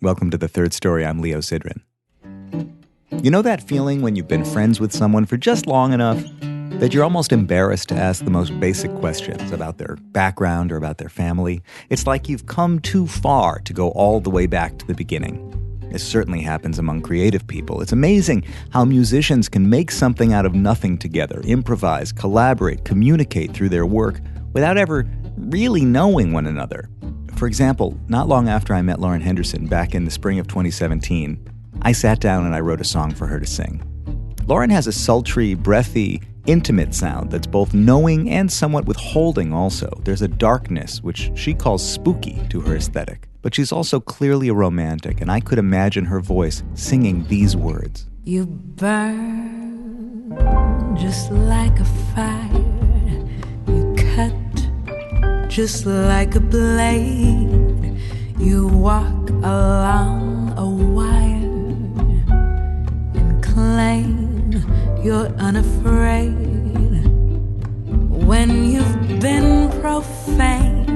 Welcome to The Third Story. I'm Leo Sidran. You know that feeling when you've been friends with someone for just long enough that you're almost embarrassed to ask the most basic questions about their background or about their family? It's like you've come too far to go all the way back to the beginning. This certainly happens among creative people. It's amazing how musicians can make something out of nothing together, improvise, collaborate, communicate through their work without ever really knowing one another. For example, not long after I met Lauren Henderson back in the spring of 2017, I sat down and I wrote a song for her to sing. Lauren has a sultry, breathy, intimate sound that's both knowing and somewhat withholding also. There's a darkness, which she calls spooky, to her aesthetic. But she's also clearly a romantic, and I could imagine her voice singing these words. You burn just like a fire. You cut just like a blade. You walk along a wire and claim you're unafraid. When you've been profane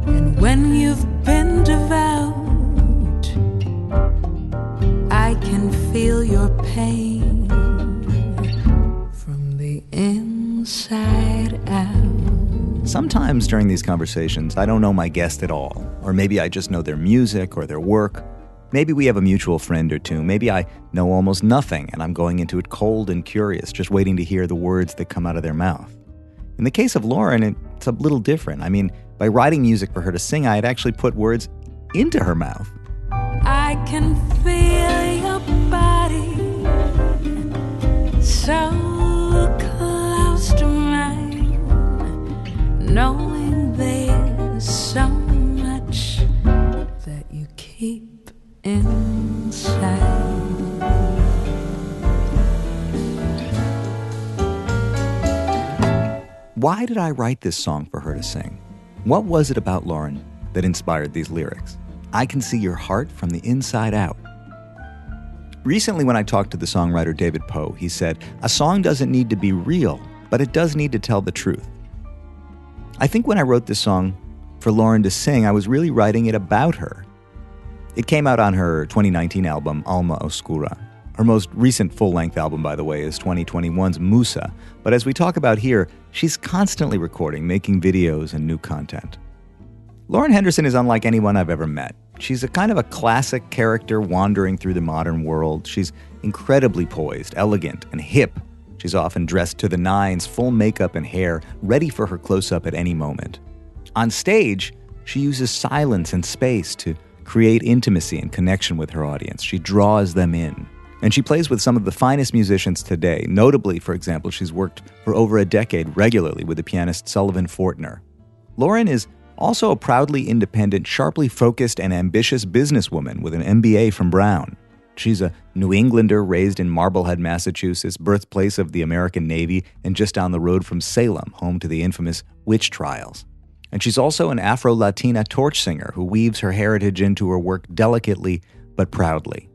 and when you've been devout, I can feel your pain from the inside out. Sometimes during these conversations, I don't know my guest at all. Or maybe I just know their music or their work. Maybe we have a mutual friend or two. Maybe I know almost nothing and I'm going into it cold and curious, just waiting to hear the words that come out of their mouth. In the case of Lauren, it's a little different. I mean, by writing music for her to sing, I had actually put words into her mouth. I can feel your body so close to mine, knowing there's so much that you keep inside. Why did I write this song for her to sing? What was it about Lauren that inspired these lyrics? I can see your heart from the inside out. Recently, when I talked to the songwriter David Poe, he said, a song doesn't need to be real, but it does need to tell the truth. I think when I wrote this song for Lauren to sing, I was really writing it about her. It came out on her 2019 album, Alma Oscura. Her most recent full-length album, by the way, is 2021's Musa. But as we talk about here, she's constantly recording, making videos and new content. Lauren Henderson is unlike anyone I've ever met. She's a kind of a classic character wandering through the modern world. She's incredibly poised, elegant, and hip. She's often dressed to the nines, full makeup and hair, ready for her close-up at any moment. On stage, she uses silence and space to create intimacy and connection with her audience. She draws them in. And she plays with some of the finest musicians today. Notably, for example, she's worked for over a decade regularly with the pianist Sullivan Fortner. Lauren is also a proudly independent, sharply focused, and ambitious businesswoman with an MBA from Brown. She's a New Englander raised in Marblehead, Massachusetts, birthplace of the American Navy, and just down the road from Salem, home to the infamous witch trials. And she's also an Afro-Latina torch singer who weaves her heritage into her work delicately but proudly.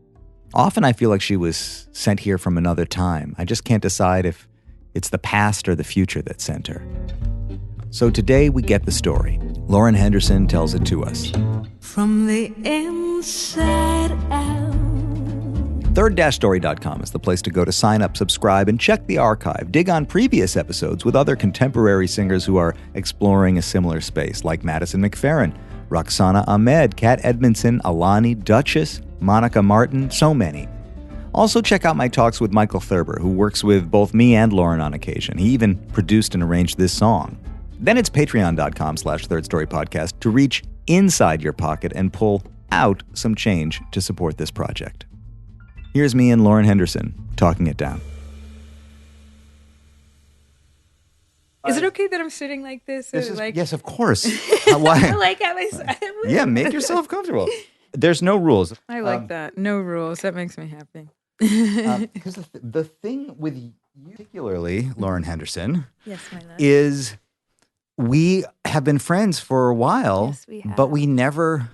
Often I feel like she was sent here from another time. I just can't decide if it's the past or the future that sent her. So today we get the story. Lauren Henderson tells it to us. From the inside out. Third-story.com is the place to go to sign up, subscribe, and check the archive. Dig on previous episodes with other contemporary singers who are exploring a similar space, like Madison McFerrin, Roxana Ahmed, Kat Edmondson, Alani, Duchess, Monica Martin, so many. Also check out my talks with Michael Thurber, who works with both me and Lauren on occasion. He even produced and arranged this song. Then it's patreon.com/thirdstorypodcast to reach inside your pocket and pull out some change to support this project. Here's me and Lauren Henderson talking it down. Is it okay that I'm sitting like this? Yes, of course. Why? I like how I said. Yeah, make yourself comfortable. There's no rules. I like that. No rules. That makes me happy. Because the thing with you, particularly Lauren Henderson, yes, my love, is we have been friends for a while, yes, we have. But we never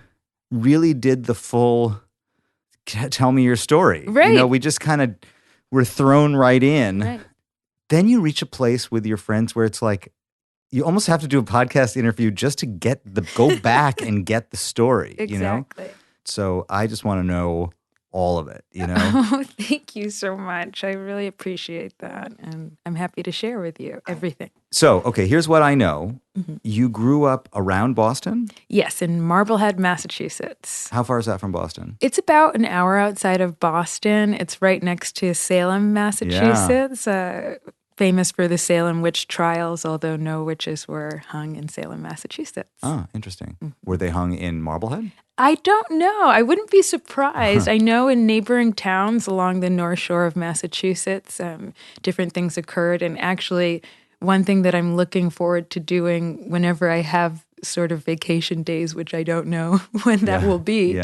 really did the full tell me your story. Right. You know, we just kind of were thrown right in. Right. Then you reach a place with your friends where it's like, you almost have to do a podcast interview just to go back and get the story, Exactly. you know? So I just want to know all of it, you know? Oh, thank you so much. I really appreciate that. And I'm happy to share with you everything. So, okay, here's what I know. You grew up around Boston? Yes, in Marblehead, Massachusetts. How far is that from Boston? It's about an hour outside of Boston. It's right next to Salem, Massachusetts. Famous for the Salem witch trials, although no witches were hung in Salem, Massachusetts. Oh, interesting. Were they hung in Marblehead? I don't know. I wouldn't be surprised. I know in neighboring towns along the North Shore of Massachusetts, different things occurred. And actually, one thing that I'm looking forward to doing whenever I have sort of vacation days, which I don't know when that will be,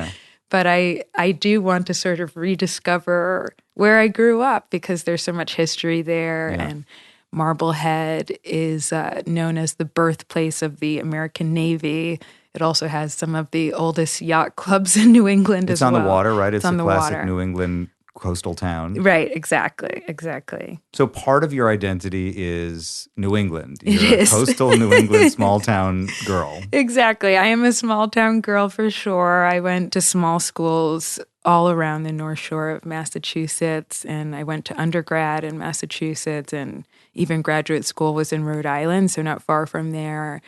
but I do want to sort of rediscover where I grew up because there's so much history there. And Marblehead is known as the birthplace of the American Navy. It also has some of the oldest yacht clubs in New England as well. It's on the water, right? It's a classic water. New England coastal town. Right, exactly. So part of your identity is New England. You're a coastal New England small town girl. Exactly. I am a small town girl for sure. I went to small schools all around the North Shore of Massachusetts, and I went to undergrad in Massachusetts, and even graduate school was in Rhode Island, so not far from there.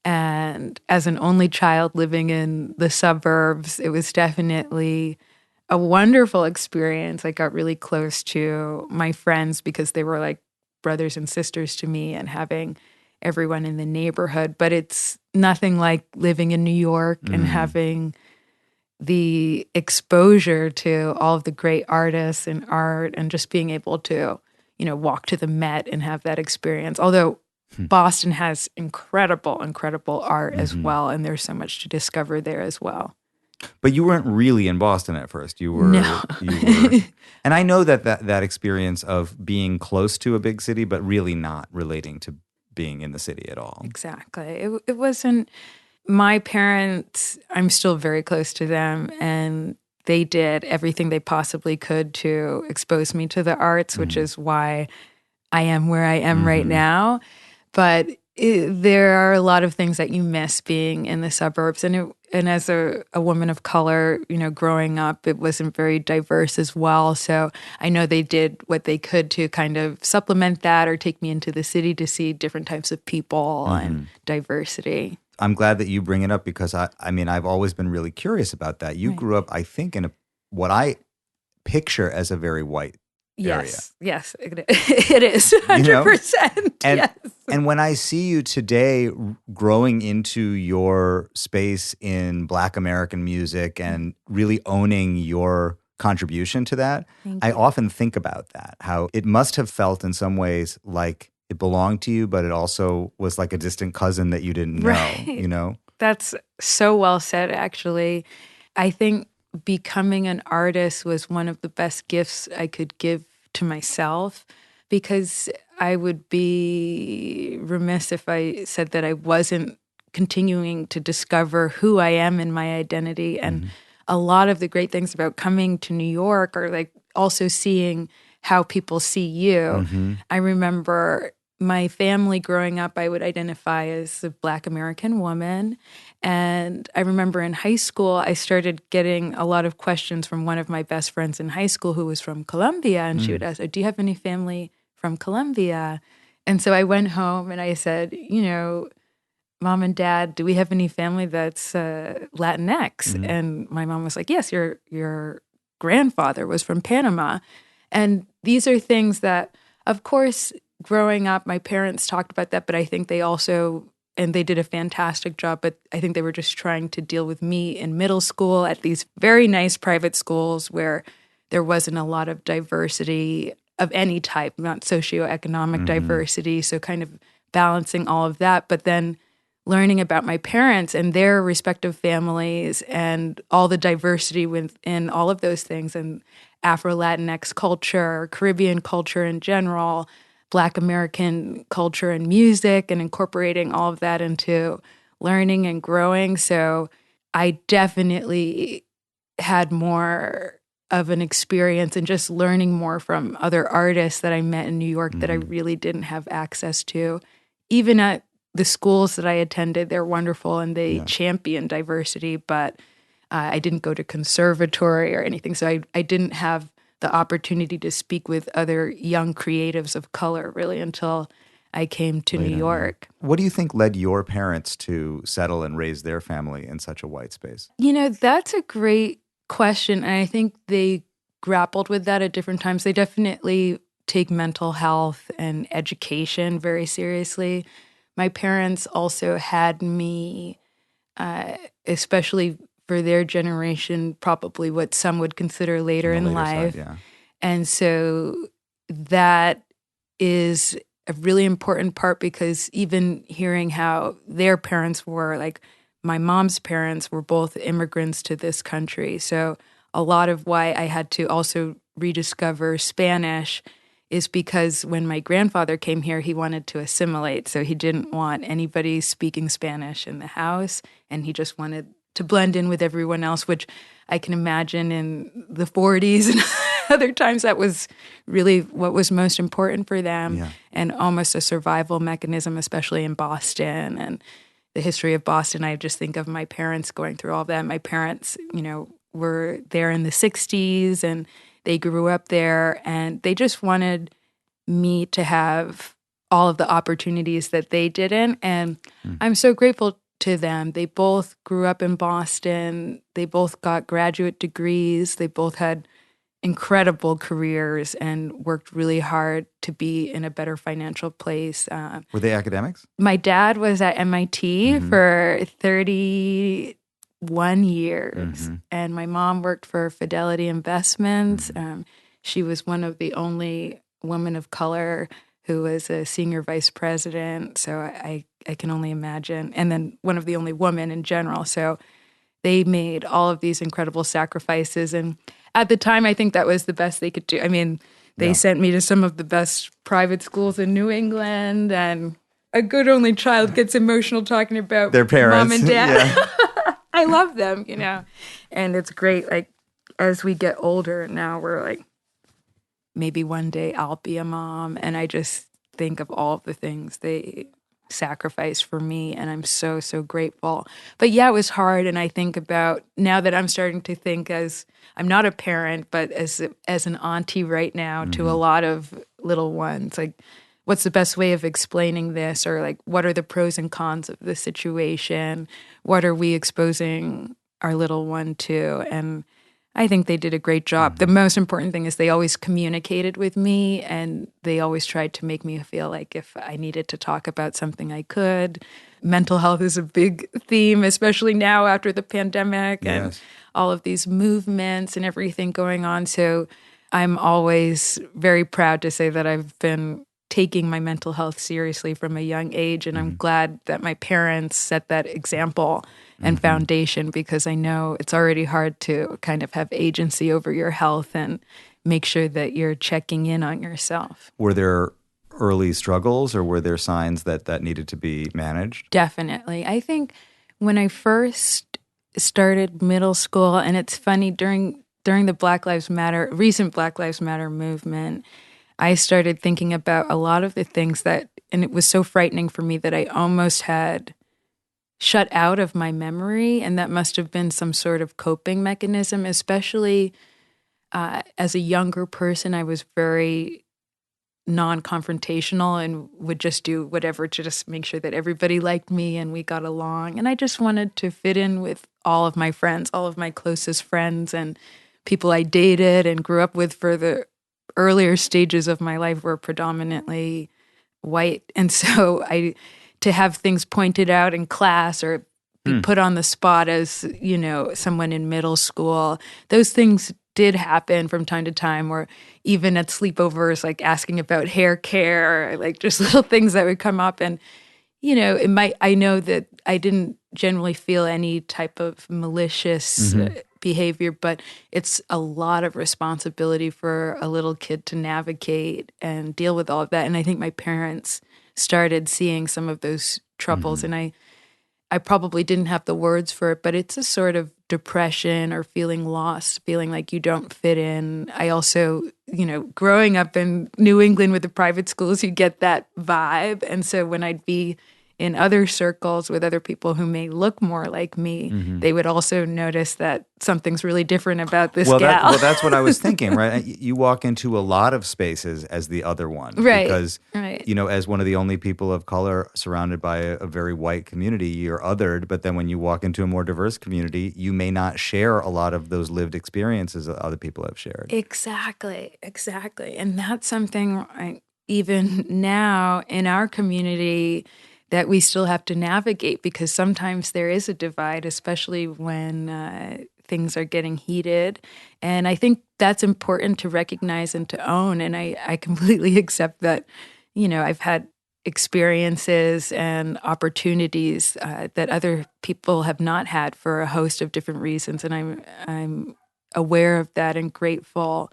And as an only child living in the suburbs, it was definitely a wonderful experience. I got really close to my friends because they were like brothers and sisters to me and having everyone in the neighborhood. But it's nothing like living in New York and having the exposure to all of the great artists and art and just being able to, walk to the Met and have that experience. Although Boston has incredible art as well, and there's so much to discover there as well. But you weren't really in Boston at first. You were, and I know that experience of being close to a big city, but really not relating to being in the city at all. Exactly. It wasn't. My parents, I'm still very close to them, and they did everything they possibly could to expose me to the arts, which is why I am where I am right now. But there are a lot of things that you miss being in the suburbs. And as a woman of color, growing up, it wasn't very diverse as well. So I know they did what they could to kind of supplement that or take me into the city to see different types of people and diversity. I'm glad that you bring it up because, I've always been really curious about that. You grew up, I think, in what I picture as a very white area. Yes, it is 100%. Yes. And when I see you today growing into your space in Black American music and really owning your contribution to that, I often think about that, how it must have felt in some ways like it belonged to you, but it also was like a distant cousin that you didn't know, That's so well said, actually. I think becoming an artist was one of the best gifts I could give to myself because I would be remiss if I said that I wasn't continuing to discover who I am in my identity. And a lot of the great things about coming to New York are like also seeing how people see you. I remember my family growing up, I would identify as a Black American woman. And I remember in high school, I started getting a lot of questions from one of my best friends in high school who was from Colombia. And she would ask, do you have any family from Colombia? And so I went home and I said, Mom and Dad, do we have any family that's Latinx? And my mom was like, yes, your grandfather was from Panama. And these are things that, of course, growing up, my parents talked about that, but I think they also, and they did a fantastic job, but I think they were just trying to deal with me in middle school at these very nice private schools where there wasn't a lot of diversity of any type, not socioeconomic diversity. So kind of balancing all of that, but then learning about my parents and their respective families and all the diversity within all of those things and Afro-Latinx culture, Caribbean culture in general, Black American culture and music, and incorporating all of that into learning and growing. So I definitely had more of an experience and just learning more from other artists that I met in New York that I really didn't have access to. Even at the schools that I attended, they're wonderful and they champion diversity, but I didn't go to conservatory or anything. So I didn't have the opportunity to speak with other young creatives of color really until I came to New York. What do you think led your parents to settle and raise their family in such a white space? That's a great question. And I think they grappled with that at different times. They definitely take mental health and education very seriously. My parents also had me, especially for their generation, probably what some would consider later in life. Side, yeah. And so that is a really important part, because even hearing how their parents were, like my mom's parents were both immigrants to this country. So a lot of why I had to also rediscover Spanish is because when my grandfather came here, he wanted to assimilate. So he didn't want anybody speaking Spanish in the house, and he just wanted to blend in with everyone else, which I can imagine in the 40s and other times that was really what was most important for them, and almost a survival mechanism, especially in Boston and the history of Boston. I just think of my parents going through all of that. My parents, were there in the 60s, and they grew up there, and they just wanted me to have all of the opportunities that they didn't. And I'm so grateful to them. They both grew up in Boston. They both got graduate degrees. They both had incredible careers and worked really hard to be in a better financial place. Were they academics? My dad was at MIT for 31 years, and my mom worked for Fidelity Investments. She was one of the only women of color who was a senior vice president. So I can only imagine. And then one of the only women in general. So they made all of these incredible sacrifices. And at the time, I think that was the best they could do. I mean, they sent me to some of the best private schools in New England. And a good only child gets emotional talking about their parents. Mom and dad. I love them, And it's great. Like, as we get older now, we're like, maybe one day I'll be a mom. And I just think of all of the things they sacrificed for me, and I'm so, so grateful. But yeah, it was hard. And I think about now that I'm starting to think, as I'm not a parent, but as an auntie right now to a lot of little ones, like, what's the best way of explaining this? Or like, what are the pros and cons of the situation? What are we exposing our little one to? And I think they did a great job. The most important thing is they always communicated with me, and they always tried to make me feel like if I needed to talk about something, I could. Mental health is a big theme, especially now after the pandemic and all of these movements and everything going on. So I'm always very proud to say that I've been taking my mental health seriously from a young age, and I'm glad that my parents set that example and foundation, because I know it's already hard to kind of have agency over your health and make sure that you're checking in on yourself. Were there early struggles, or were there signs that needed to be managed? Definitely. I think when I first started middle school, and it's funny, during the recent Black Lives Matter movement, I started thinking about a lot of the things and it was so frightening for me that I almost had shut out of my memory, and that must have been some sort of coping mechanism, especially as a younger person. I was very non-confrontational and would just do whatever to just make sure that everybody liked me and we got along. And I just wanted to fit in with all of my friends, all of my closest friends, and people I dated and grew up with for the earlier stages of my life were predominantly white. And so to have things pointed out in class or be put on the spot as, someone in middle school, those things did happen from time to time, or even at sleepovers, like asking about hair care, like just little things that would come up. And, I know that I didn't generally feel any type of malicious behavior, but it's a lot of responsibility for a little kid to navigate and deal with all of that. And I think my parents started seeing some of those troubles, and I probably didn't have the words for it, but it's a sort of depression or feeling lost, feeling like you don't fit in. I also, growing up in New England with the private schools, you get that vibe. And so when I'd be in other circles with other people who may look more like me, they would also notice that something's really different about this gal. That's what I was thinking, right? You walk into a lot of spaces as the other one. Right. Because, as one of the only people of color surrounded by a very white community, you're othered. But then when you walk into a more diverse community, you may not share a lot of those lived experiences that other people have shared. Exactly. And that's something even now in our community that we still have to navigate, because sometimes there is a divide, especially when things are getting heated. And I think that's important to recognize and to own. And I completely accept that, I've had experiences and opportunities that other people have not had for a host of different reasons. And I'm aware of that and grateful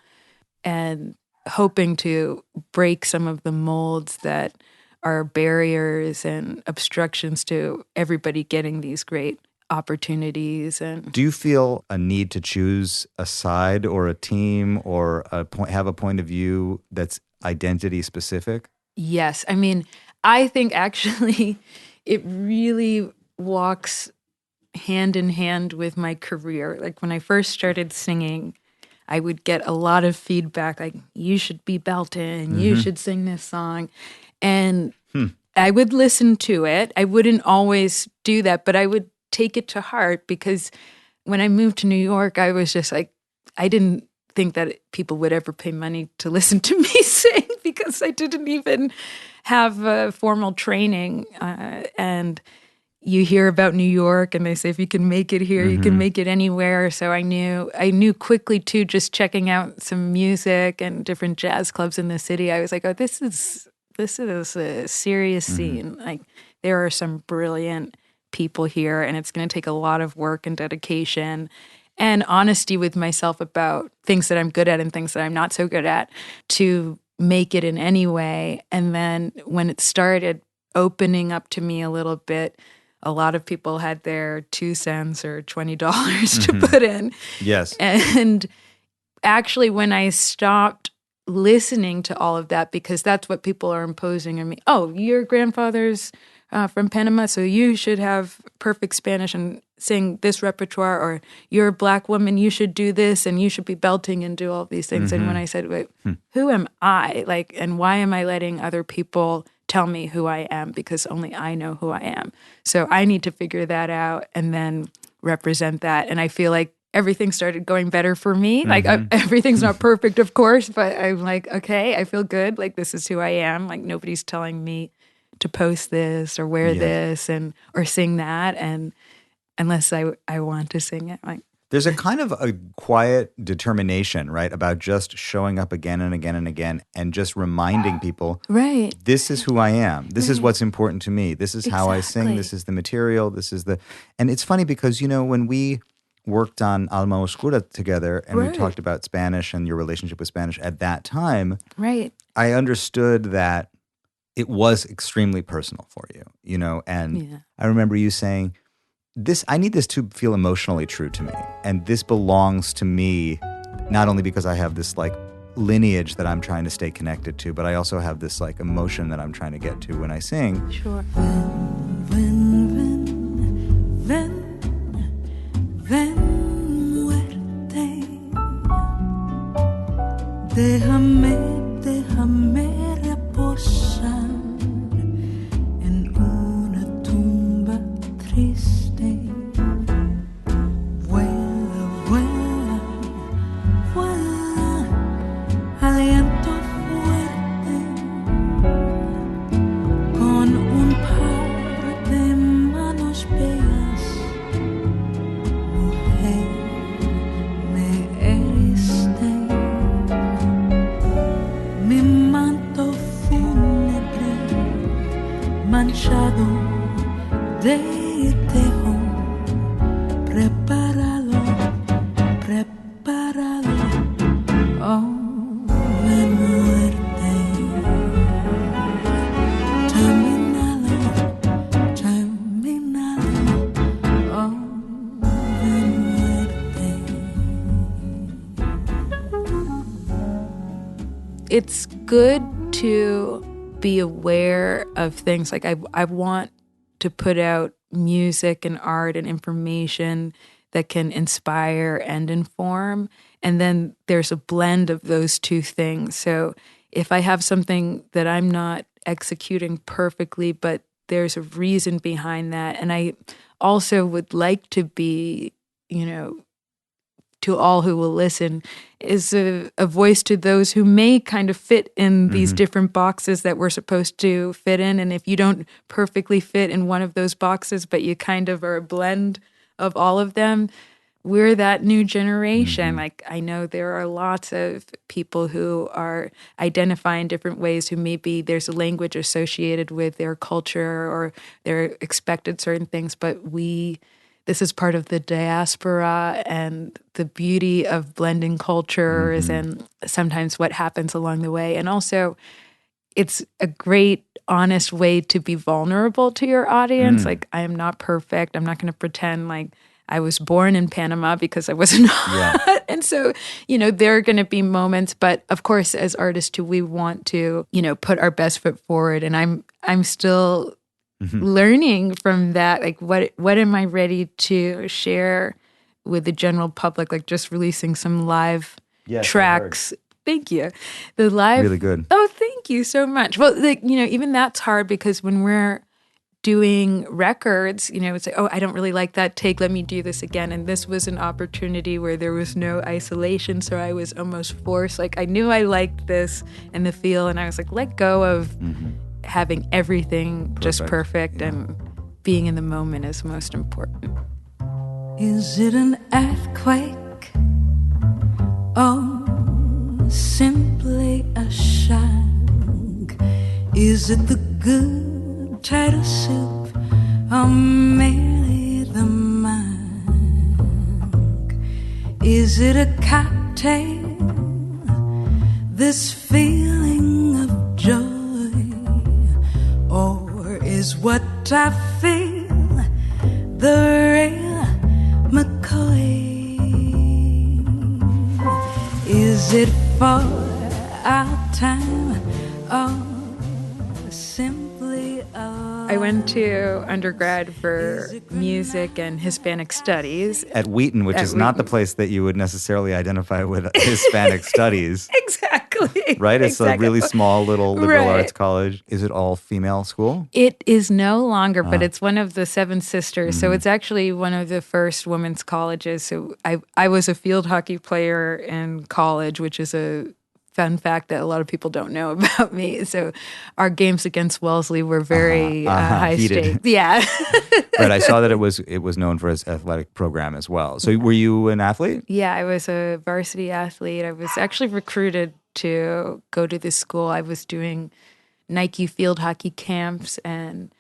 and hoping to break some of the molds that are barriers and obstructions to everybody getting these great opportunities. And do you feel a need to choose a side or a team or have a point of view that's identity specific? Yes. I mean, I think actually it really walks hand in hand with my career. Like when I first started singing, I would get a lot of feedback like, you should be belting, you should sing this song. And I would listen to it. I wouldn't always do that, but I would take it to heart, because when I moved to New York, I was just like, I didn't think that people would ever pay money to listen to me sing, because I didn't even have formal training. And you hear about New York and they say, if you can make it here, you can make it anywhere. So I knew quickly too, just checking out some music and different jazz clubs in the city. I was like, oh, this is a serious scene. Like there are some brilliant people here, and it's going to take a lot of work and dedication and honesty with myself about things that I'm good at and things that I'm not so good at to make it in any way. And then when it started opening up to me a little bit, a lot of people had their 2 cents or $20 to put in. Yes. And actually, when I stopped listening to all of that, because that's what people are imposing on me. Oh, your grandfather's from Panama, so you should have perfect Spanish and sing this repertoire, or you're a Black woman, you should do this, and you should be belting and do all these things. And when I said, wait, who am I? Like, and why am I letting other people tell me who I am? Because only I know who I am. So I need to figure that out and then represent that. And I feel like everything started going better for me. Like everything's not perfect, of course, but I'm like, okay, I feel good. Like this is who I am. Like nobody's telling me to post this or wear this or sing that, and unless I want to sing it. Like there's a kind of a quiet determination, right, about just showing up again and again and again and just reminding people, right, this is who I am. This is what's important to me. This is how I sing. This is the material. And it's funny because, when we worked on Alma Oscura together and we talked about Spanish and your relationship with Spanish at that time, right, I understood that it was extremely personal for you, and I remember you saying, I need this to feel emotionally true to me, and this belongs to me, not only because I have this like lineage that I'm trying to stay connected to, but I also have this like emotion that I'm trying to get to when I sing. Sure. Ven, muerte, déjame reposar en una tumba triste. Vuela, vuela, vuela, aliento fuerte, con un par de manos bellas. Mujer, me heriste. Mi manto fúnebre manchado de tejo, prepáralo, oh, ven muerte, termínalo, oh, ven muerte. It's good to be aware of things. Like I want to put out music and art and information that can inspire and inform. And then there's a blend of those two things. So if I have something that I'm not executing perfectly, but there's a reason behind that, and I also would like to be, to all who will listen, is a voice to those who may kind of fit in these different boxes that we're supposed to fit in. And if you don't perfectly fit in one of those boxes, but you kind of are a blend of all of them, we're that new generation. Like, I know there are lots of people who are identifying different ways, who maybe there's a language associated with their culture or they're expected certain things, but this is part of the diaspora and the beauty of blending cultures and sometimes what happens along the way. And also, it's a great, honest way to be vulnerable to your audience. Like, I am not perfect. I'm not going to pretend like I was born in Panama because I was not. Yeah. And so, there are going to be moments, but of course, as artists too, we want to, put our best foot forward. And I'm still learning from that. Like, what am I ready to share with the general public? Like, just releasing some live tracks. Thank you. The live, really good. Oh, thank you so much. Well, even that's hard because when we're doing records, it's like, oh, I don't really like that take. Let me do this again. And this was an opportunity where there was no isolation, so I was almost forced. Like, I knew I liked this and the feel, and I was like, let go of having everything just perfect, and being in the moment is most important. Is it an earthquake or simply a shock? Is it the good turtle soup or merely the mug? Is it a cocktail, this feeling of joy? Or is what I feel the real McCoy? Is it for our time or simply I went to undergrad for music and Hispanic studies. At Wheaton, which is not the place that you would necessarily identify with Hispanic studies. Exactly. Right? It's exactly. a really small little liberal arts college. Is it all female school? It is no longer, but it's one of the Seven Sisters. So it's actually one of the first women's colleges. So I was a field hockey player in college, which is a fun fact that a lot of people don't know about me. So our games against Wellesley were very high stakes. Yeah. Right. I saw that it was known for its athletic program as well. So were you an athlete? Yeah, I was a varsity athlete. I was actually recruited to go to this school. I was doing Nike field hockey camps, and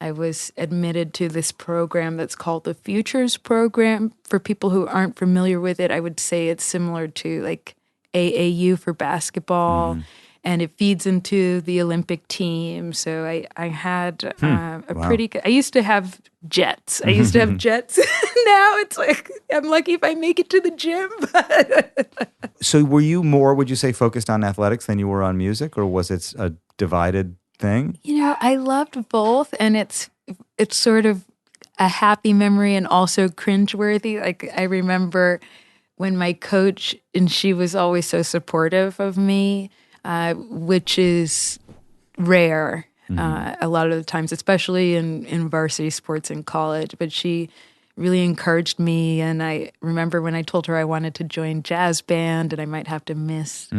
I was admitted to this program that's called the Futures Program. For people who aren't familiar with it, I would say it's similar to like AAU for basketball, and it feeds into the Olympic team. So I had pretty good, I used to have jets. Now it's like, I'm lucky if I make it to the gym. So were you more, would you say, focused on athletics than you were on music, or was it a divided thing? I loved both, and it's sort of a happy memory and also cringeworthy. Like, I remember when my coach, and she was always so supportive of me, which is rare a lot of the times, especially in varsity sports in college. But she really encouraged me, and I remember when I told her I wanted to join jazz band and I might have to miss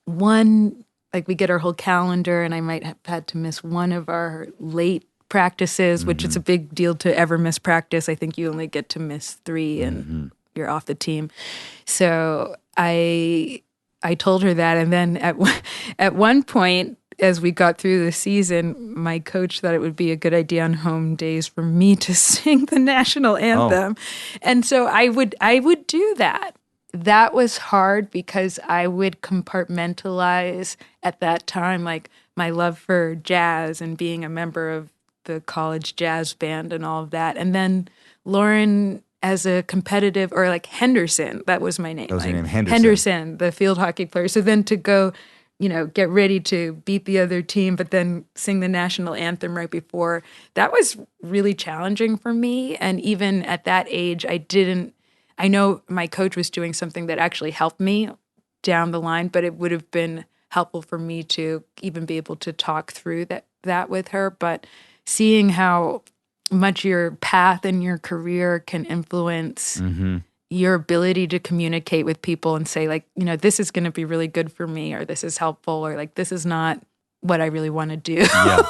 one, like we get our whole calendar, and I might have had to miss one of our late practices, which is a big deal to ever miss practice. I think you only get to miss 3 and you're off the team. So I told her that, and then at one point, as we got through the season, my coach thought it would be a good idea on home days for me to sing the national anthem. And so I would do that. That was hard because I would compartmentalize at that time, like my love for jazz and being a member of the college jazz band and all of that. And then Lauren, as a competitive, or like Henderson, that was my name. That was your name, Henderson, the field hockey player. So then to go get ready to beat the other team, but then sing the national anthem right before. That was really challenging for me. And even at that age, I know my coach was doing something that actually helped me down the line, but it would have been helpful for me to even be able to talk through that with her. But seeing how much your path and your career can influence your ability to communicate with people and say, like, this is going to be really good for me, or this is helpful, or like, this is not what I really want to do. Yeah.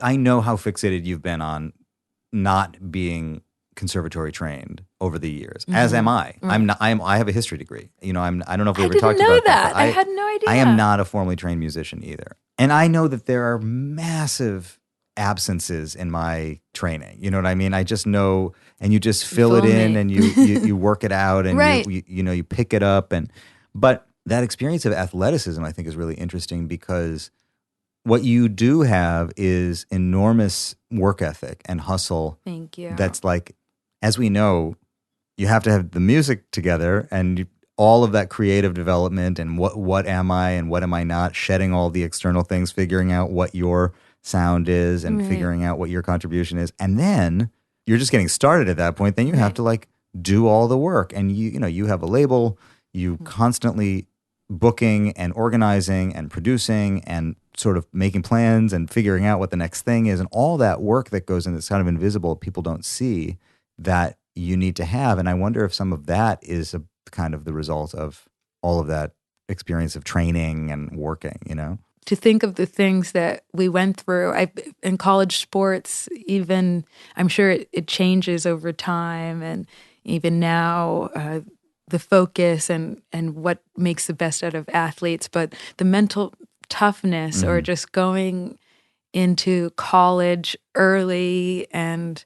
I know how fixated you've been on not being conservatory trained over the years, as am I. Right. I have a history degree. I don't know if we I ever didn't talked know about that. but I had no idea. I am not a formally trained musician either. And I know that there are massive absences in my training. You know what I mean? I just know, and you just fill it in and you work it out and right. you pick it up. But that experience of athleticism, I think, is really interesting because what you do have is enormous work ethic and hustle. Thank you. That's like, as we know, you have to have the music together and all of that creative development and what am I and what am I not, shedding all the external things, figuring out what your sound is and figuring out what your contribution is. And then you're just getting started at that point. Then you have to like do all the work. And you have a label, you constantly booking and organizing and producing and sort of making plans and figuring out what the next thing is, and all that work that goes in that's kind of invisible, people don't see, that you need to have. And I wonder if some of that is a kind of the result of all of that experience of training and working, To think of the things that we went through. In college sports, even, I'm sure it changes over time, and even now, the focus and what makes the best out of athletes, but the mental toughness or just going into college early and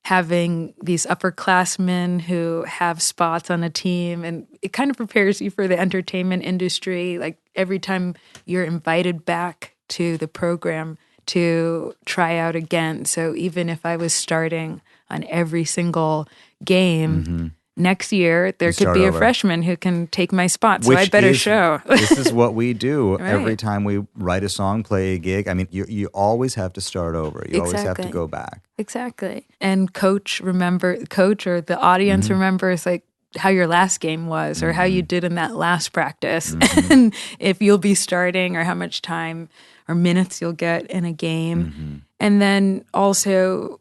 having these upperclassmen who have spots on a team, and it kind of prepares you for the entertainment industry. Like every time you're invited back to the program to try out again. So even if I was starting on every single game, next year there could be a freshman who can take my spot. So I better show. This is what we do Right. every time we write a song, play a gig. I mean, you always have to start over. You always have to go back. Exactly. And coach or the audience remembers like how your last game was or how you did in that last practice and if you'll be starting or how much time or minutes you'll get in a game. And then also,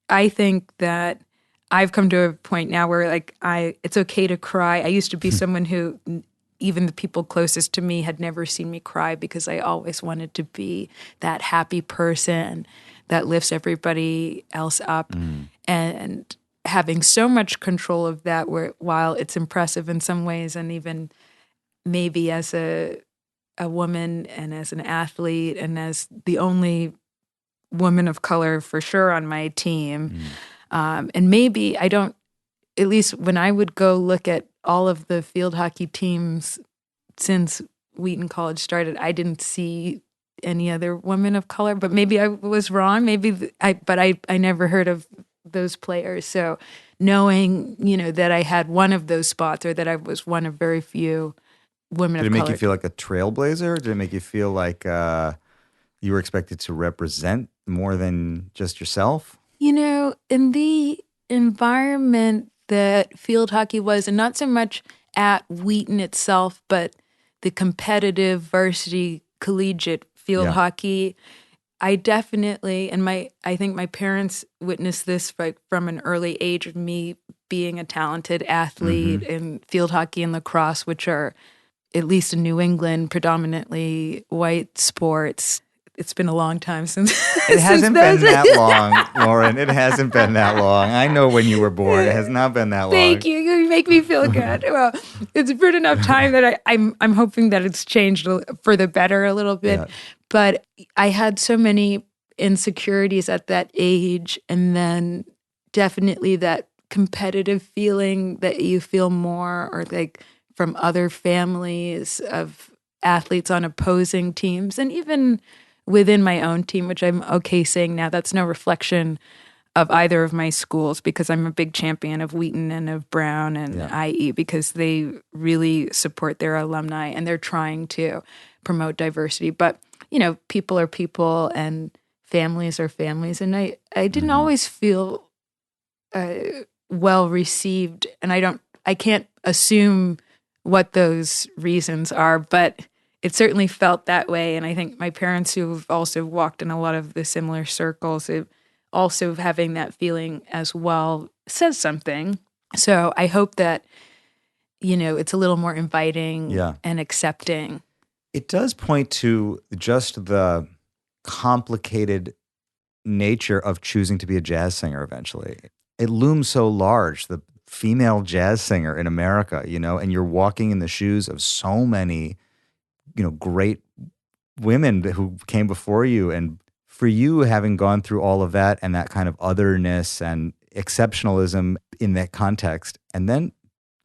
I think that I've come to a point now where like it's okay to cry. I used to be someone who even the people closest to me had never seen me cry because I always wanted to be that happy person that lifts everybody else up. And having so much control of that, while it's impressive in some ways, and even maybe as a woman and as an athlete and as the only woman of color for sure on my team, and maybe I don't, at least when I would go look at all of the field hockey teams since Wheaton College started, I didn't see any other women of color, but maybe I was wrong. But I never heard of those players. So knowing, that I had one of those spots or that I was one of very few women of color. Did it make you feel like a trailblazer? Did it make you feel like you were expected to represent more than just yourself? In the environment that field hockey was, and not so much at Wheaton itself, but the competitive varsity collegiate field hockey, I definitely, and I think my parents witnessed this from an early age of me being a talented athlete in field hockey and lacrosse, which are, at least in New England, predominantly white sports. It's been a long time since it hasn't been that long, Lauren. It hasn't been that long. I know when you were born. It has not been that long. Thank you. You make me feel good. Well, it's been enough time that I'm hoping that it's changed for the better a little bit. Yeah. But I had so many insecurities at that age, and then definitely that competitive feeling that you feel more, or like from other families of athletes on opposing teams, and even within my own team, which I'm okay saying now, that's no reflection of either of my schools, because I'm a big champion of Wheaton and of Brown and IE, because they really support their alumni and they're trying to promote diversity. But, people are people and families are families. And I didn't always feel well received. And I can't assume what those reasons are, but it certainly felt that way. And I think my parents, who've also walked in a lot of the similar circles, also having that feeling as well, says something. So I hope that, it's a little more inviting and accepting. It does point to just the complicated nature of choosing to be a jazz singer eventually. It looms so large, the female jazz singer in America, and you're walking in the shoes of so many, great women who came before you. And for you, having gone through all of that and that kind of otherness and exceptionalism in that context, and then,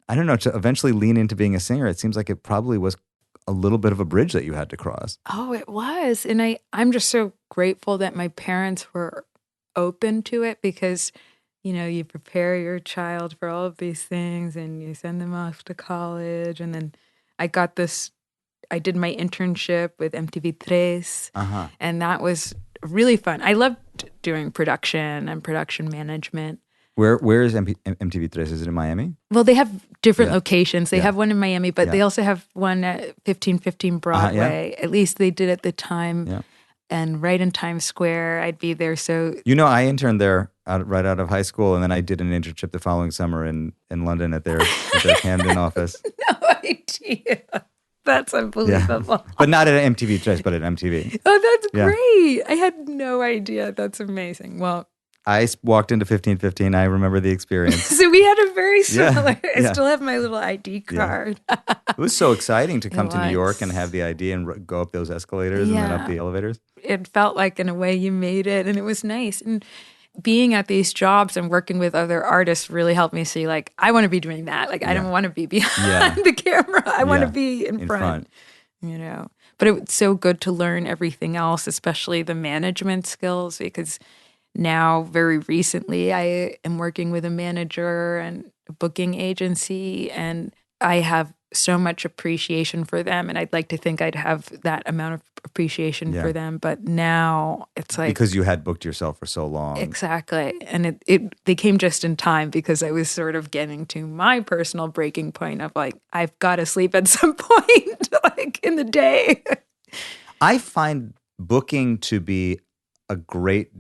I don't know, to eventually lean into being a singer, it seems like it probably was a little bit of a bridge that you had to cross. Oh, it was. And I'm just so grateful that my parents were open to it, because, you prepare your child for all of these things and you send them off to college. And then I did my internship with MTV3, and that was really fun. I loved doing production and production management. Where is MTV3? Is it in Miami? Well, they have different locations. They have one in Miami, but they also have one at 1515 Broadway. At least they did at the time. Yeah. And right in Times Square, I'd be there. So I interned there right out of high school, and then I did an internship the following summer in London at their Camden office. No idea. That's unbelievable. Yeah. But not at MTV3, but at MTV. Oh, that's great. I had no idea. That's amazing. Well, I walked into 1515. I remember the experience. So we had a very similar. I still have my little ID card. It was so exciting to come to New York and have the ID and go up those escalators and then up the elevators. It felt like, in a way, you made it, and it was nice. And being at these jobs and working with other artists really helped me see, like, I want to be doing that. Like, I don't want to be behind the camera. I want to be in front. But it was so good to learn everything else, especially the management skills, because now, very recently, I am working with a manager and a booking agency, and I have so much appreciation for them. And I'd like to think I'd have that amount of appreciation for them. But now it's like... Because you had booked yourself for so long. Exactly. And they came just in time, because I was sort of getting to my personal breaking point of, like, I've got to sleep at some point, like, in the day. I find booking to be a great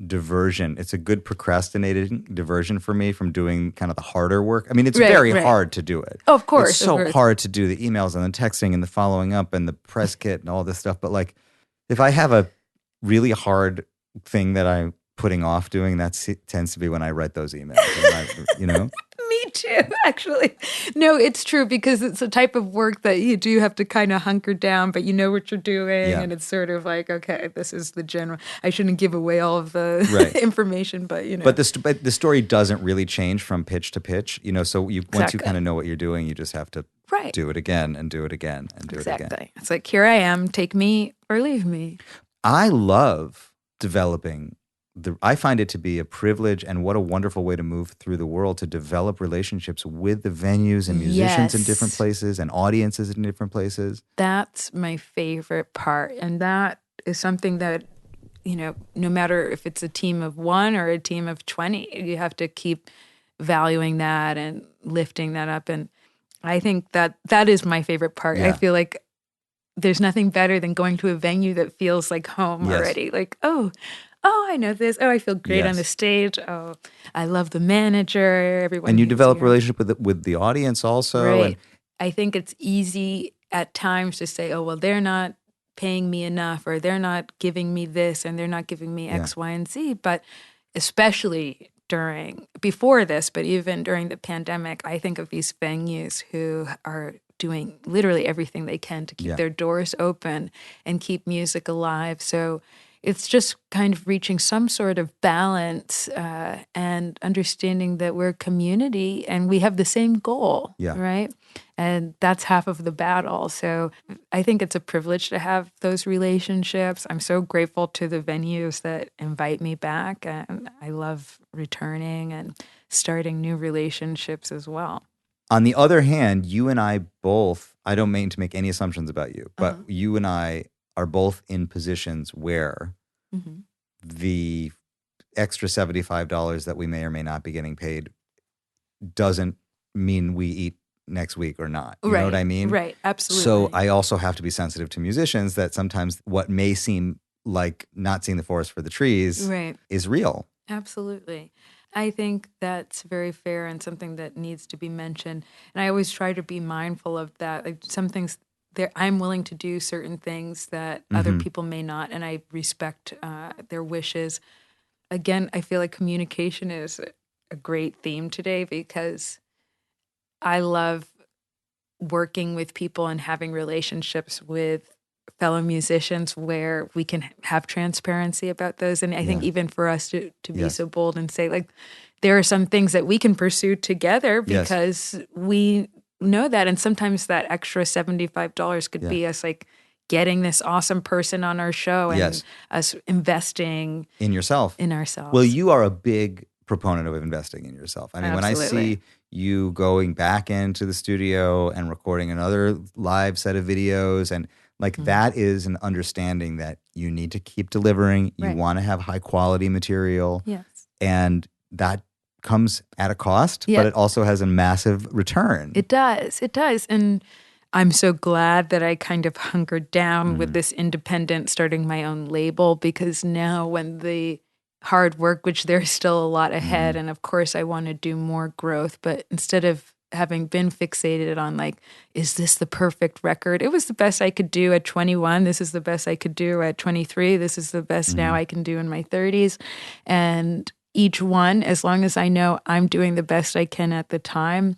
diversion. It's a good procrastinating diversion for me from doing kind of the harder work. I mean, it's very hard to do it. Oh, of course. It's so hard to do the emails and the texting and the following up and the press kit and all this stuff. But, like, if I have a really hard thing that I'm putting off doing, that tends to be when I write those emails. Me too, actually. No, it's true, because it's a type of work that you do have to kind of hunker down, but you know what you're doing, and it's sort of like, okay, this is the general. I shouldn't give away all of the information, but But the story doesn't really change from pitch to pitch, So once you kind of know what you're doing, you just have to do it again and do it again and do it again. Exactly. It's like, here I am, take me or leave me. I love developing. I find it to be a privilege, and what a wonderful way to move through the world, to develop relationships with the venues and musicians in different places and audiences in different places. That's my favorite part. And that is something that, no matter if it's a team of 1 or a team of 20, you have to keep valuing that and lifting that up. And I think that is my favorite part. I feel like there's nothing better than going to a venue that feels like home already. Like, oh, I know this. Oh, I feel great on the stage. Oh, I love the manager. Everyone. And you develop a relationship with the audience also. Right. And I think it's easy at times to say, oh, well, they're not paying me enough, or they're not giving me this, and they're not giving me X, Y, and Z. But especially before this, but even during the pandemic, I think of these venues who are doing literally everything they can to keep their doors open and keep music alive. So it's just kind of reaching some sort of balance and understanding that we're a community and we have the same goal, right? And that's half of the battle. So I think it's a privilege to have those relationships. I'm so grateful to the venues that invite me back, and I love returning and starting new relationships as well. On the other hand, you and I both, I don't mean to make any assumptions about you, but you and I are both in positions where the extra $75 that we may or may not be getting paid doesn't mean we eat next week or not. You know what I mean? Right, absolutely. So I also have to be sensitive to musicians that sometimes what may seem like not seeing the forest for the trees is real. Absolutely. I think that's very fair and something that needs to be mentioned. And I always try to be mindful of that. Like some things I'm willing to do certain things that other people may not, and I respect their wishes. Again, I feel like communication is a great theme today because I love working with people and having relationships with fellow musicians where we can have transparency about those. And I think even for us to be so bold and say, like, there are some things that we can pursue together because we know that. And sometimes that extra $75 could be us like getting this awesome person on our show and us investing in yourself. In ourselves. Well, you are a big proponent of investing in yourself. I mean, when I see you going back into the studio and recording another live set of videos and like that is an understanding that you need to keep delivering. You want to have high quality material. Yes. And that comes at a cost, but it also has a massive return. It does. It does. And I'm so glad that I kind of hunkered down with this independent, starting my own label, because now when the hard work, which there's still a lot ahead, and of course I want to do more growth, but instead of having been fixated on like, is this the perfect record? It was the best I could do at 21. This is the best I could do at 23. This is the best now I can do in my 30s. And each one, as long as I know I'm doing the best I can at the time,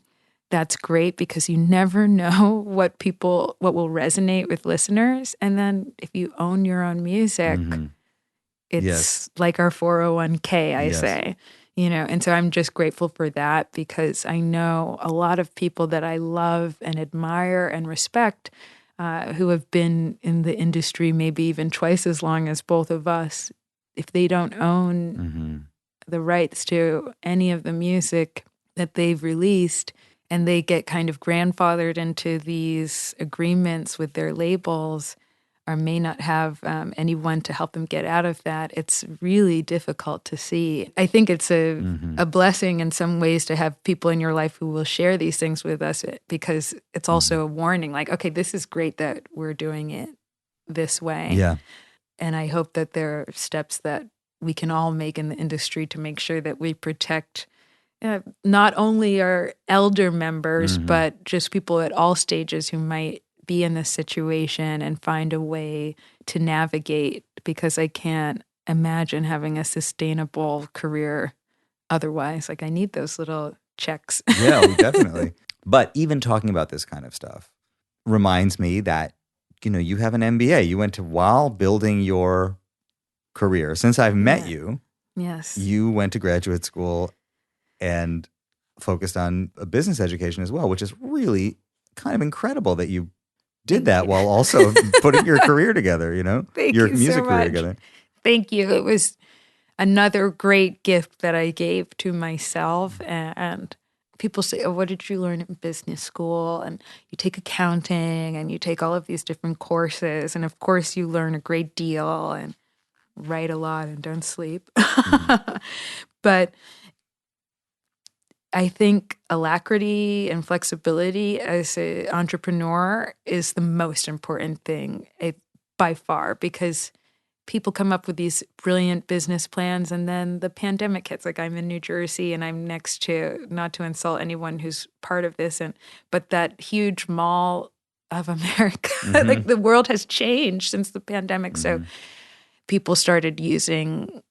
that's great because you never know what will resonate with listeners. And then if you own your own music, it's like our 401k, I say. You know, and so I'm just grateful for that because I know a lot of people that I love and admire and respect who have been in the industry maybe even twice as long as both of us. If they don't own the rights to any of the music that they've released and they get kind of grandfathered into these agreements with their labels or may not have anyone to help them get out of that, it's really difficult to see. I think it's a blessing in some ways to have people in your life who will share these things with us because it's also a warning, like, okay, this is great that we're doing it this way. Yeah. And I hope that there are steps that we can all make in the industry to make sure that we protect not only our elder members, but just people at all stages who might be in this situation and find a way to navigate, because I can't imagine having a sustainable career otherwise. Like I need those little checks. Yeah, definitely. But even talking about this kind of stuff reminds me that, you know, you have an MBA. You went to, while building your career, since I've met you, you went to graduate school and focused on a business education as well, which is really kind of incredible that you did that while also putting your career together, you know, your music career together. Thank you. It was another great gift that I gave to myself. And people say, oh, what did you learn in business school? And you take accounting and you take all of these different courses. And of course you learn a great deal and write a lot and don't sleep. But I think alacrity and flexibility as an entrepreneur is the most important thing by far, because people come up with these brilliant business plans and then the pandemic hits. Like I'm in New Jersey and I'm next to, not to insult anyone who's part of this, but that huge mall of America, like the world has changed since the pandemic. So people started using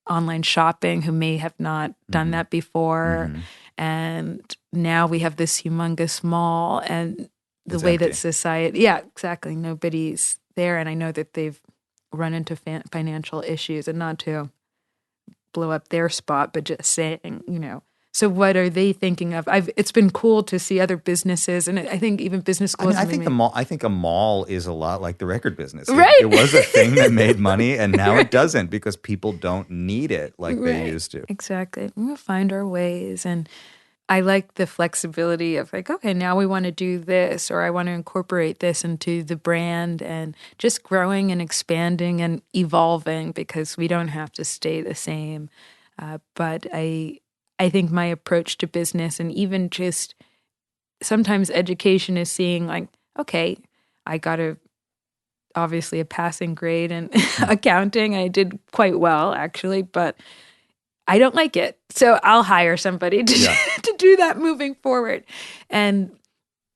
online shopping who may have not done that before. And now we have this humongous mall and the way that society, nobody's there. And I know that they've run into financial issues, and not to blow up their spot, but just saying, so what are they thinking of? It's been cool to see other businesses, and I think even business schools. I think a mall is a lot like the record business. Right. It was a thing that made money, and now it doesn't because people don't need it like they used to. Exactly. We'll find our ways, and I like the flexibility of like, okay, now we want to do this, or I want to incorporate this into the brand, and just growing and expanding and evolving because we don't have to stay the same. But I think my approach to business, and even just sometimes education, is seeing like, okay, I got obviously a passing grade in accounting. I did quite well actually, but I don't like it. So I'll hire somebody to do that moving forward. And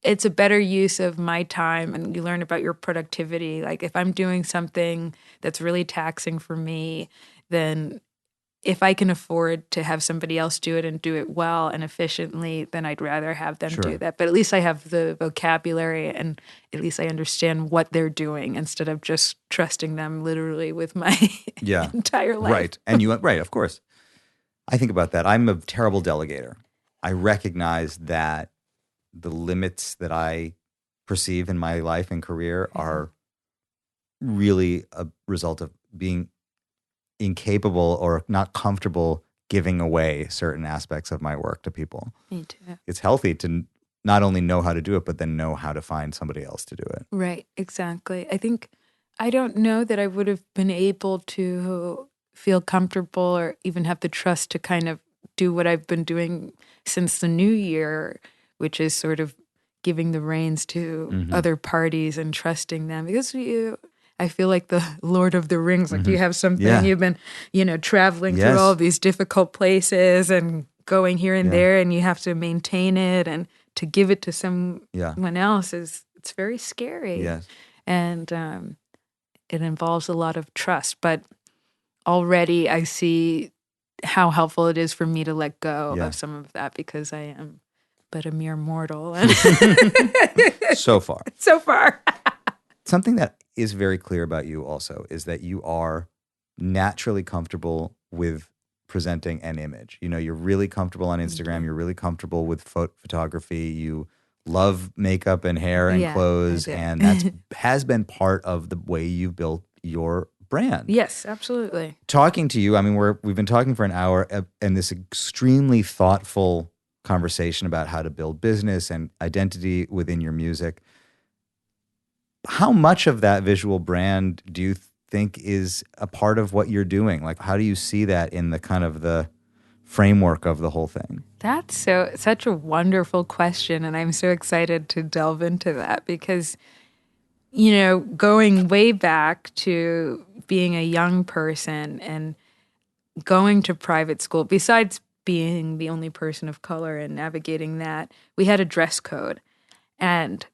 it's a better use of my time, and you learn about your productivity. Like if I'm doing something that's really taxing for me, then if I can afford to have somebody else do it and do it well and efficiently, then I'd rather have them do that. But at least I have the vocabulary, and at least I understand what they're doing instead of just trusting them literally with my entire life. Right. And right, of course. I think about that. I'm a terrible delegator. I recognize that the limits that I perceive in my life and career are really a result of being incapable or not comfortable giving away certain aspects of my work to people. Me too. It's healthy to not only know how to do it, but then know how to find somebody else to do it. Right, exactly. I don't know that I would have been able to feel comfortable or even have the trust to kind of do what I've been doing since the new year, which is sort of giving the reins to other parties and trusting them. Because I feel like the Lord of the Rings, like you have something, you've been, traveling through all of these difficult places and going here and there, and you have to maintain it, and to give it to someone else it's very scary. Yes. And it involves a lot of trust. But already I see how helpful it is for me to let go of some of that, because I am but a mere mortal. So far. So far. Something that is very clear about you also is that you are naturally comfortable with presenting an image. You're really comfortable on Instagram. You're really comfortable with photography. You love makeup and hair and clothes. And that has been part of the way you've built your brand. Yes, absolutely. Talking to you, I mean, we've been talking for an hour, and this extremely thoughtful conversation about how to build business and identity within your music. How much of that visual brand do you think is a part of what you're doing? Like, how do you see that in the kind of the framework of the whole thing? That's such a wonderful question, and I'm so excited to delve into that because, going way back to being a young person and going to private school, besides being the only person of color and navigating that, we had a dress code. And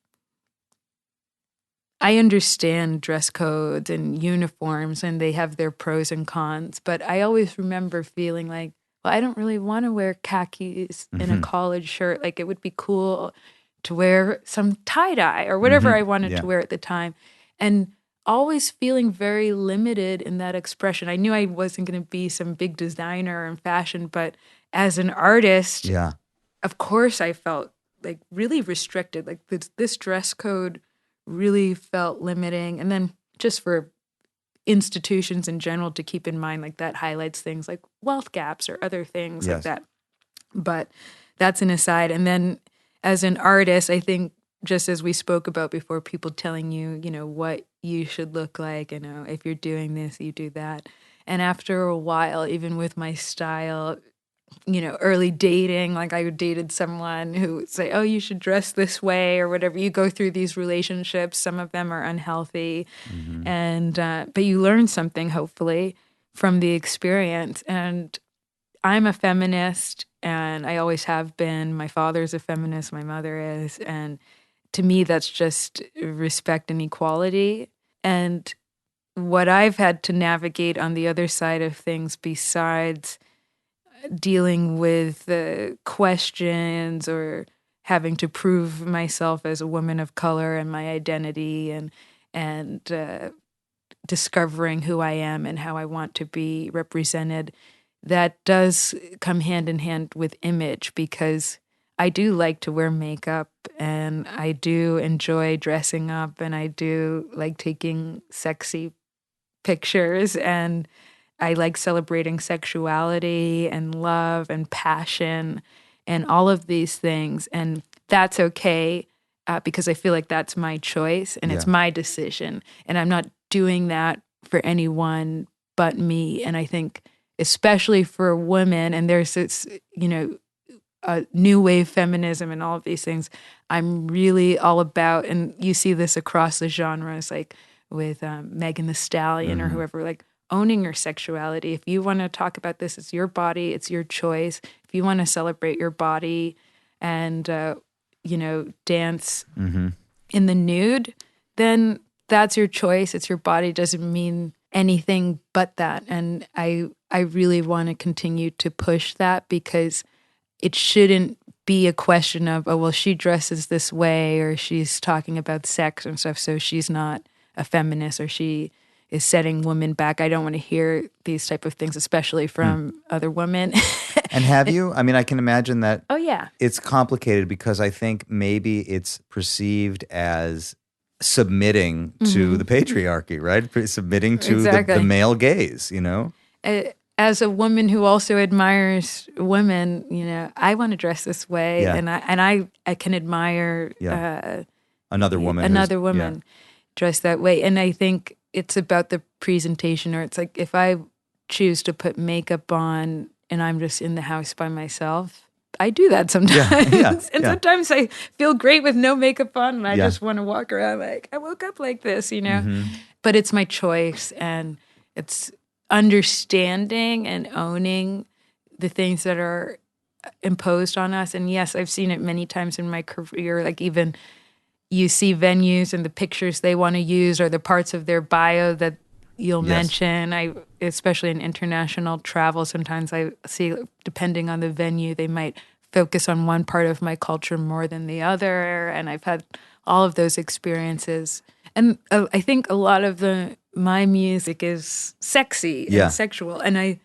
I understand dress codes and uniforms, and they have their pros and cons, but I always remember feeling like, well, I don't really want to wear khakis in a college shirt. Like, it would be cool to wear some tie-dye or whatever I wanted to wear at the time. And always feeling very limited in that expression. I knew I wasn't going to be some big designer in fashion, but as an artist, of course I felt like really restricted. Like this dress code really felt limiting. And then just for institutions in general to keep in mind, like that highlights things like wealth gaps or other things like that. But that's an aside. And then as an artist, I think just as we spoke about before, people telling you, what you should look like, if you're doing this, you do that. And after a while, even with my style, early dating, like I dated someone who would say, oh, you should dress this way or whatever. You go through these relationships. Some of them are unhealthy. And but you learn something, hopefully, from the experience. And I'm a feminist, and I always have been. My father's a feminist. My mother is. And to me, that's just respect and equality. And what I've had to navigate on the other side of things, besides dealing with questions or having to prove myself as a woman of color and my identity, and discovering who I am and how I want to be represented, that does come hand in hand with image, because I do like to wear makeup and I do enjoy dressing up and I do like taking sexy pictures, and I like celebrating sexuality and love and passion and all of these things. And that's okay because I feel like that's my choice and it's my decision. And I'm not doing that for anyone but me. And I think especially for women, and there's this, new wave feminism and all of these things, I'm really all about, and you see this across the genres, like with Megan Thee Stallion or whoever, like owning your sexuality. If you want to talk about this, it's your body, it's your choice. If you want to celebrate your body and, dance in the nude, then that's your choice. It's your body. Doesn't mean anything but that. And I really want to continue to push that, because it shouldn't be a question of, oh, well, she dresses this way or she's talking about sex and stuff, so she's not a feminist or she is setting women back. I don't want to hear these type of things, especially from other women. And have you? I mean, I can imagine that. Oh, yeah. It's complicated because I think maybe it's perceived as submitting to the patriarchy, right? Submitting to the male gaze, As a woman who also admires women, I want to dress this way, and I can admire another woman dressed that way. And I think it's about the presentation, or it's like if I choose to put makeup on and I'm just in the house by myself, I do that sometimes. And sometimes I feel great with no makeup on and I just want to walk around like, I woke up like this, But it's my choice, and it's understanding and owning the things that are imposed on us. And yes, I've seen it many times in my career, like even you see venues and the pictures they want to use or the parts of their bio that you'll mention. Especially in international travel, sometimes I see, depending on the venue, they might focus on one part of my culture more than the other. And I've had all of those experiences. And I think a lot of my music is sexy and sexual. And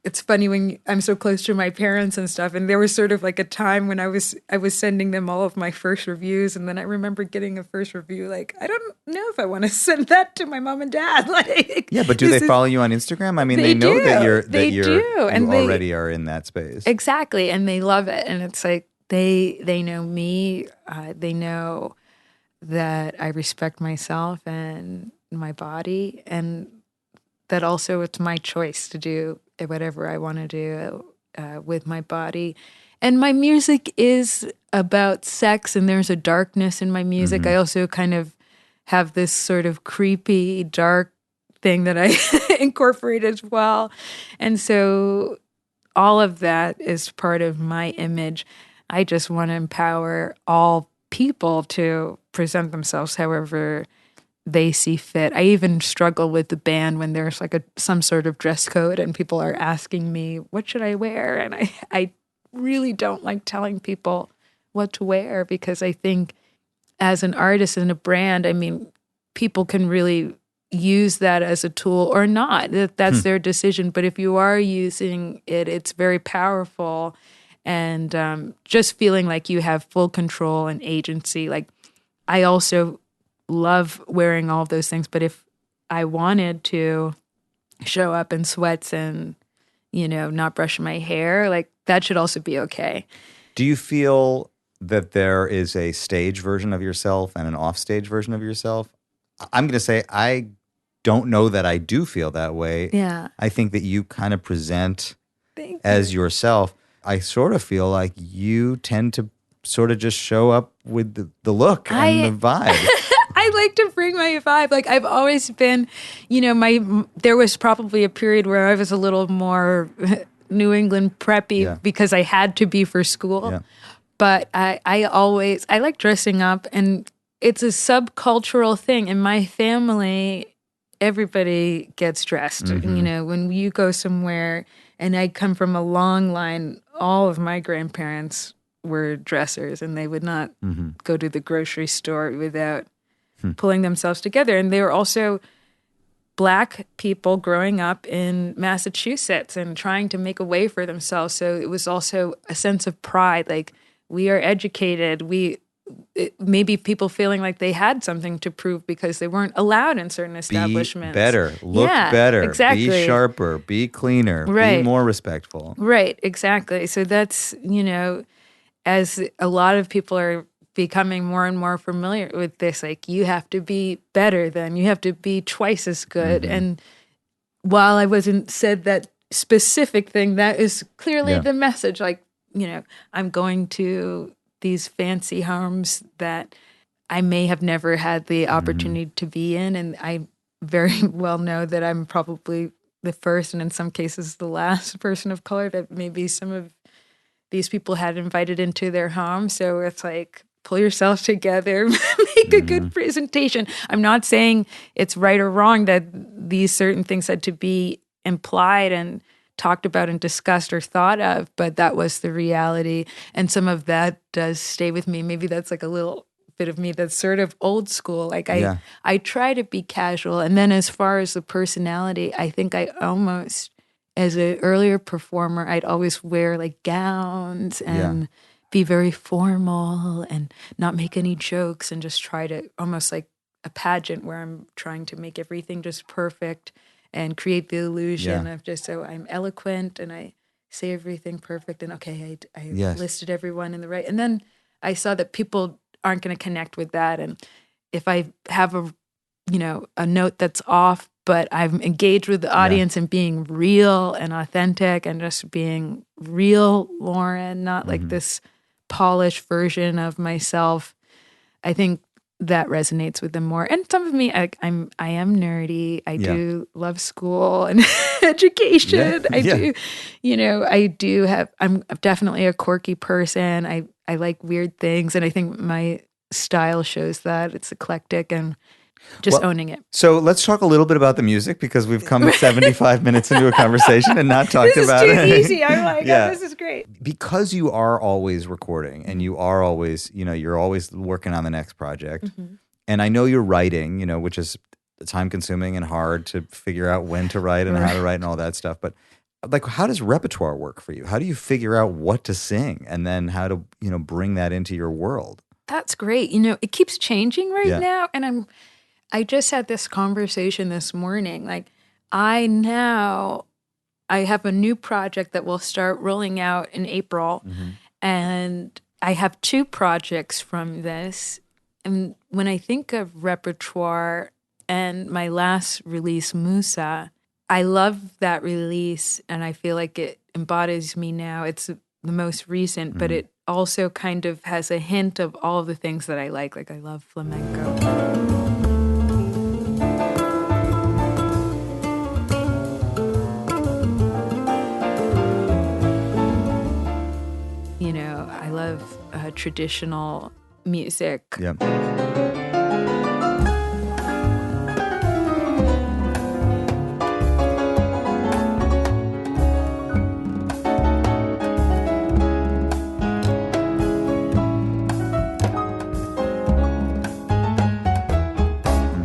it's funny when I'm so close to my parents and stuff, and there was sort of like a time when I was sending them all of my first reviews, and then I remember getting a first review like, I don't know if I want to send that to my mom and dad. Like, but do they follow you on Instagram? I mean, they know that you already are in that space. Exactly, and they love it, and it's like they know me, they know that I respect myself and my body, and that also it's my choice to do whatever I want to do with my body. And my music is about sex, and there's a darkness in my music. I also kind of have this sort of creepy, dark thing that I incorporate as well. And so all of that is part of my image. I just want to empower all people to present themselves however they see fit. I even struggle with the band when there's like some sort of dress code and people are asking me, what should I wear? And I really don't like telling people what to wear, because I think as an artist and a brand, I mean, people can really use that as a tool or not. That's their decision. But if you are using it, it's very powerful. And just feeling like you have full control and agency. Like, I also love wearing all of those things, but if I wanted to show up in sweats and, not brush my hair, like that should also be okay. Do you feel that there is a stage version of yourself and an offstage version of yourself? I'm going to say I don't know that I do feel that way. Yeah. I think that you kind of present as yourself. I sort of feel like you tend to sort of just show up with the look and the vibe. I like to bring my vibe. Like, I've always been, there was probably a period where I was a little more New England preppy because I had to be for school. Yeah. But I like dressing up, and it's a subcultural thing. In my family, everybody gets dressed. When you go somewhere, and I come from a long line, all of my grandparents were dressers, and they would not go to the grocery store without pulling themselves together. And they were also Black people growing up in Massachusetts and trying to make a way for themselves. So it was also a sense of pride, like we are educated. Maybe people feeling like they had something to prove because they weren't allowed in certain establishments. Be better, look better, exactly. Be sharper, be cleaner, right. Be more respectful. Right, exactly. So that's, as a lot of people are becoming more and more familiar with this, like you have to be better than, you have to be twice as good. Mm-hmm. And while I wasn't said that specific thing, that is clearly the message. Like, I'm going to these fancy homes that I may have never had the opportunity to be in. And I very well know that I'm probably the first and in some cases the last person of color that maybe some of these people had invited into their home. So it's like, pull yourself together, make a good presentation. I'm not saying it's right or wrong that these certain things had to be implied and talked about and discussed or thought of, but that was the reality. And some of that does stay with me. Maybe that's like a little bit of me that's sort of old school. Like I try to be casual. And then as far as the personality, I think I almost, as an earlier performer, I'd always wear like gowns and be very formal and not make any jokes and just try to almost like a pageant where I'm trying to make everything just perfect and create the illusion of just so I'm eloquent and I say everything perfect and okay, I listed everyone in the right. And then I saw that people aren't going to connect with that. And if I have a note that's off, but I'm engaged with the audience and being real and authentic and just being real Lauren, not like this polished version of myself, I think that resonates with them more. And some of me, I am nerdy. I do love school and education. I'm definitely a quirky person. I like weird things. And I think my style shows that. It's eclectic and just owning it. So let's talk a little bit about the music because we've come 75 minutes into a conversation and not talked about it. This is too easy. I'm like, this is great. Because you are always recording and you are always, you're always working on the next project. Mm-hmm. And I know you're writing, which is time consuming and hard to figure out when to write and how to write and all that stuff. But like, how does repertoire work for you? How do you figure out what to sing and then how to, bring that into your world? That's great. It keeps changing now. And I just had this conversation this morning. Like, I have a new project that will start rolling out in April. Mm-hmm. And I have 2 projects from this. And when I think of repertoire and my last release, Musa, I love that release. And I feel like it embodies me now. It's the most recent, but it also kind of has a hint of all of the things that I like. Like, I love flamenco. I love traditional music. Yep. I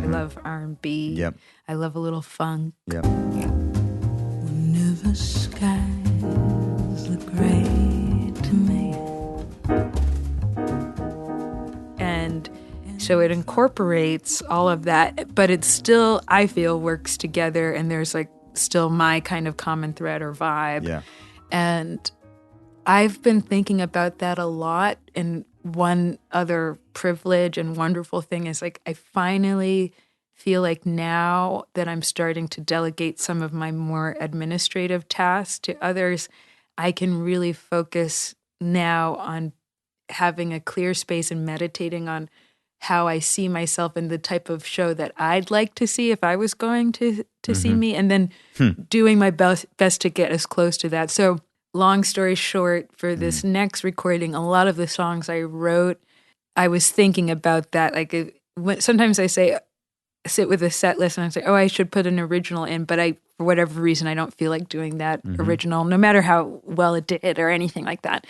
love R&B. Yep. I love a little funk. Yep. Whenever skies look gray to me. And so it incorporates all of that, but it still, I feel, works together and there's like still my kind of common thread or vibe. Yeah. And I've been thinking about that a lot. And one other privilege and wonderful thing is like I finally feel like now that I'm starting to delegate some of my more administrative tasks to others, I can really focus now on having a clear space and meditating on how I see myself in the type of show that I'd like to see if I was going to see me, and then doing my best to get as close to that. So long story short, for this next recording, a lot of the songs I wrote, I was thinking about that. Like sometimes I sit with a set list and I say, I should put an original in, but for whatever reason, I don't feel like doing that original, no matter how well it did or anything like that.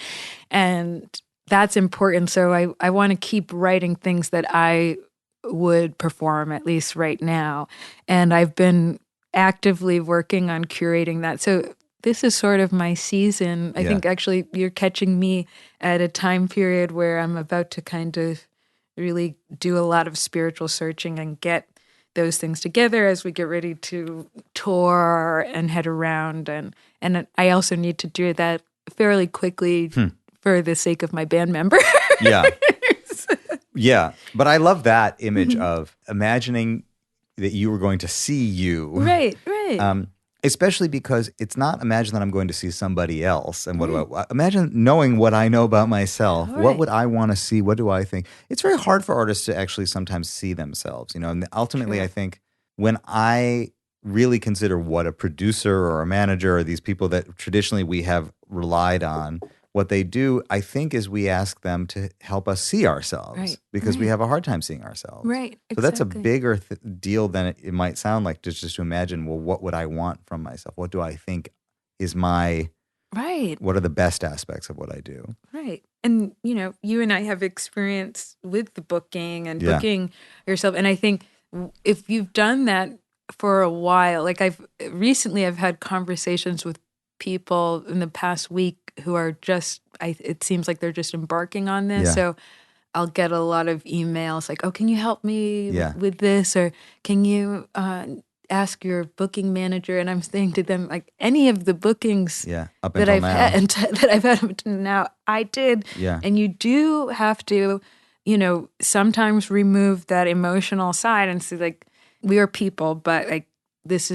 And that's important. So I want to keep writing things that I would perform, at least right now. And I've been actively working on curating that. So this is sort of my season. I think actually you're catching me at a time period where I'm about to kind of really do a lot of spiritual searching and get those things together as we get ready to tour and head around. And I also need to do that fairly quickly for the sake of my band member. Yeah. Yeah. But I love that image of imagining that you were going to see you. Right, right. Especially because it's not imagine that I'm going to see somebody else and what do I imagine knowing what I know about myself. Right. What would I want to see? What do I think? It's very hard for artists to actually sometimes see themselves, and ultimately I think when I really consider what a producer or a manager or these people that traditionally we have relied on, what they do, I think, is we ask them to help us see ourselves because we have a hard time seeing ourselves. Right. So that's a bigger deal than it might sound like, just to imagine, well, what would I want from myself? What do I think is my, what are the best aspects of what I do? Right. And, you and I have experience with the booking and booking yourself. And I think if you've done that for a while, like I've had conversations with people in the past week who are it seems like they're just embarking on this. Yeah. So I'll get a lot of emails like, oh, can you help me with this? Or can you ask your booking manager? And I'm saying to them, like, any of the bookings that I've had up to now, I did. Yeah. And you do have to, sometimes remove that emotional side and say, like, we are people, but like,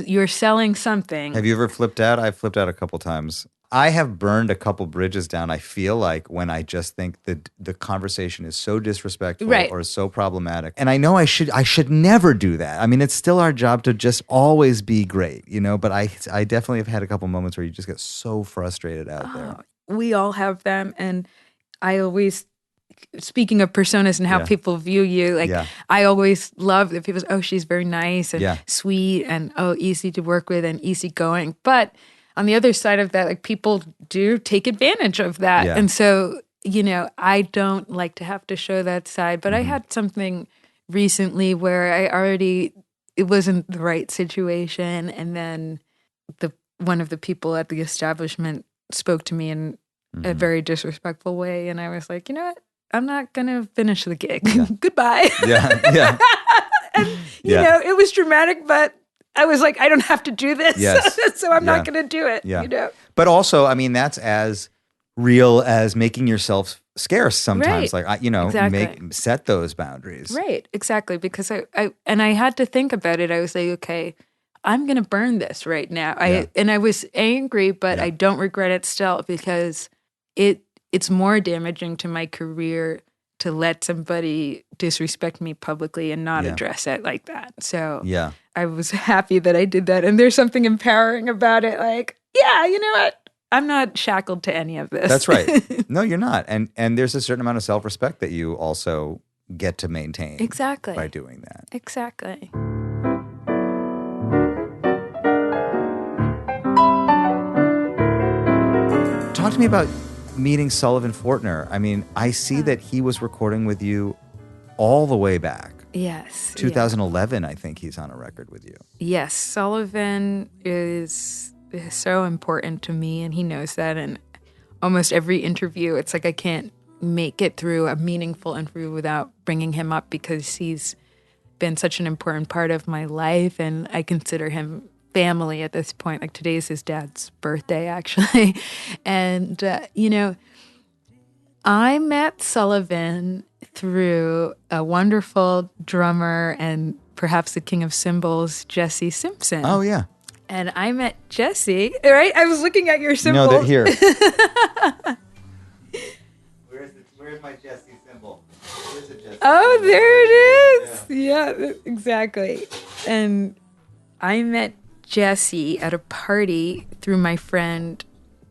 you're selling something. Have you ever flipped out? I've flipped out a couple times. I have burned a couple bridges down, I feel like, when I just think that the conversation is so disrespectful or so problematic. And I know I should never do that. I mean, it's still our job to just always be great, but I definitely have had a couple moments where you just get so frustrated out there. We all have them. And I always, speaking of personas and how people view you, I always love that people say, oh, she's very nice and sweet and easy to work with and easygoing. But on the other side of that, like, people do take advantage of that. Yeah. And so, I don't like to have to show that side. But I had something recently where it wasn't the right situation. And then one of the people at the establishment spoke to me in a very disrespectful way. And I was like, you know what? I'm not going to finish the gig. Yeah. Goodbye. Yeah, yeah. And, it was dramatic, but I was like, I don't have to do this, so I'm not going to do it. Yeah. But also, I mean, that's as real as making yourself scarce sometimes. Right. Like, exactly. Set those boundaries. Right, exactly. Because I had to think about it. I was like, okay, I'm going to burn this right now. And I was angry, but I don't regret it still because it's more damaging to my career to let somebody disrespect me publicly and not address it like that. So I was happy that I did that. And there's something empowering about it. Like, you know what? I'm not shackled to any of this. That's right. No, you're not. And there's a certain amount of self-respect that you also get to maintain. Exactly. By doing that. Exactly. Talk to me about meeting Sullivan Fortner. I mean, I see that he was recording with you all the way back. Yes. 2011, I think he's on a record with you. Yes. Sullivan is so important to me, and he knows that. And almost every interview, it's like I can't make it through a meaningful interview without bringing him up because he's been such an important part of my life, and I consider him family at this point. Like, today's his dad's birthday, actually. And, I met Sullivan through a wonderful drummer and perhaps the king of cymbals, Jesse Simpson. Oh, yeah. And I met Jesse, right? I was looking at your cymbal. No, here. Where's my Jesse cymbal? Where's the Jesse cymbal? There it is. Yeah, exactly. And I met Jesse at a party through my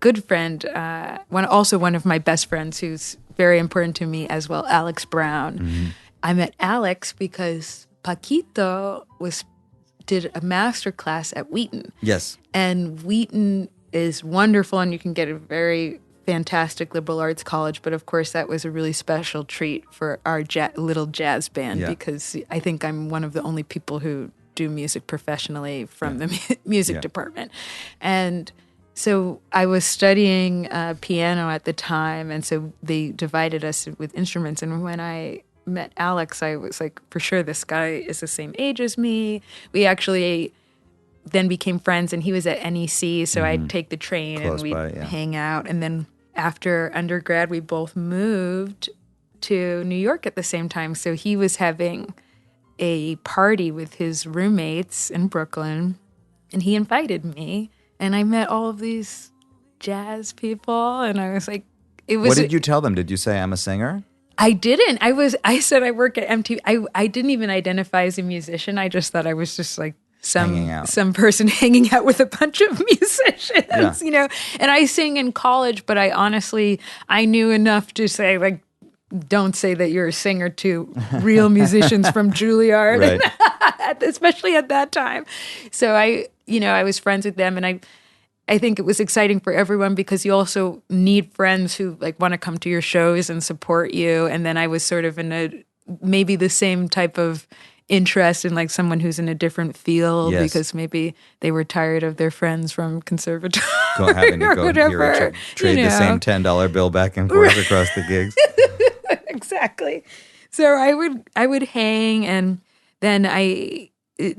good friend, one of my best friends who's very important to me as well, Alex Brown. Mm-hmm. I met Alex because Paquito did a master class at Wheaton. Yes. And Wheaton is wonderful, and you can get a very fantastic liberal arts college, but of course that was a really special treat for our little jazz band because I think I'm one of the only people who do music professionally from the music department. And so I was studying piano at the time, and so they divided us with instruments. And when I met Alex, I was like, for sure, this guy is the same age as me. We actually then became friends, and he was at NEC, so I'd take the train and we'd hang out. And then after undergrad, we both moved to New York at the same time. So he was having a party with his roommates in Brooklyn, and he invited me, and I met all of these jazz people, and I was like, it was. What did you tell them? Did you say I'm a singer? I didn't. I said I work at MTV. I didn't even identify as a musician. I just thought I was just like some person hanging out with a bunch of musicians, you know. And I sing in college, but I knew enough to say, like, don't say that you're a singer to real musicians from Juilliard, especially at that time. So I was friends with them, and I think it was exciting for everyone because you also need friends who like want to come to your shows and support you. And then I was sort of in maybe the same type of interest in like someone who's in a different field because maybe they were tired of their friends from conservatory having to or go whatever. Trade the same $10 bill back and forth across the gigs. Exactly. So I would hang, and then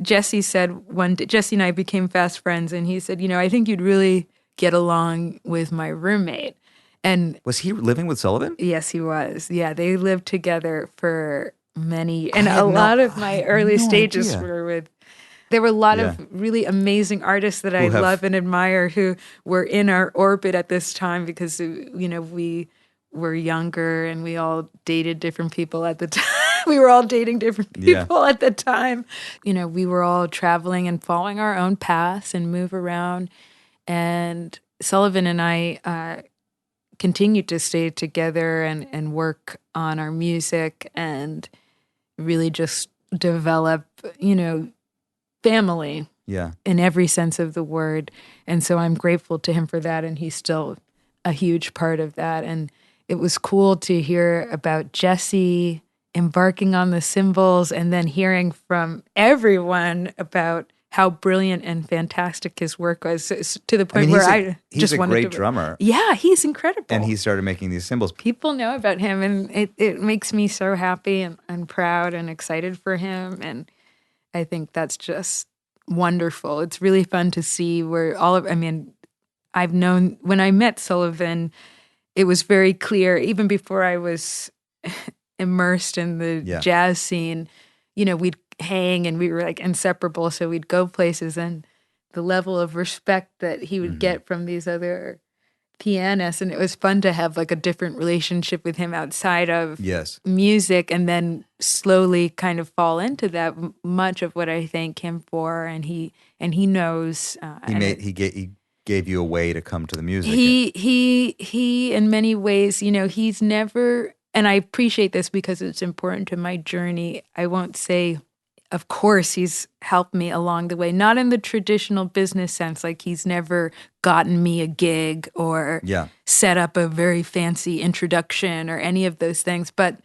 Jesse said one day, Jesse and I became fast friends, and he said, I think you'd really get along with my roommate. And was he living with Sullivan? Yes, he was. Yeah, they lived together for many, and a lot of my early stages were with. There were a lot of really amazing artists that I love and admire who were in our orbit at this time because we were younger and we all dated different people at the time. We were all dating different people at the time. We were all traveling and following our own paths and move around. And Sullivan and I continued to stay together and work on our music and really just develop, family in every sense of the word. And so I'm grateful to him for that. And he's still a huge part of that. And it was cool to hear about Jesse embarking on the cymbals and then hearing from everyone about how brilliant and fantastic his work was, to the point where he's a great drummer. Yeah, he's incredible. And he started making these cymbals. People know about him, and it makes me so happy and proud and excited for him. And I think that's just wonderful. It's really fun to see where I've known, when I met Sullivan, it was very clear, even before I was immersed in the jazz scene, we'd hang and we were like inseparable. So we'd go places, and the level of respect that he would get from these other pianists. And it was fun to have like a different relationship with him outside of music, and then slowly kind of fall into that, much of what I thank him for. And he knows. He gave you a way to come to the music. He in many ways, he's never, and I appreciate this because it's important to my journey. I won't say, of course, he's helped me along the way, not in the traditional business sense, like he's never gotten me a gig or set up a very fancy introduction or any of those things. But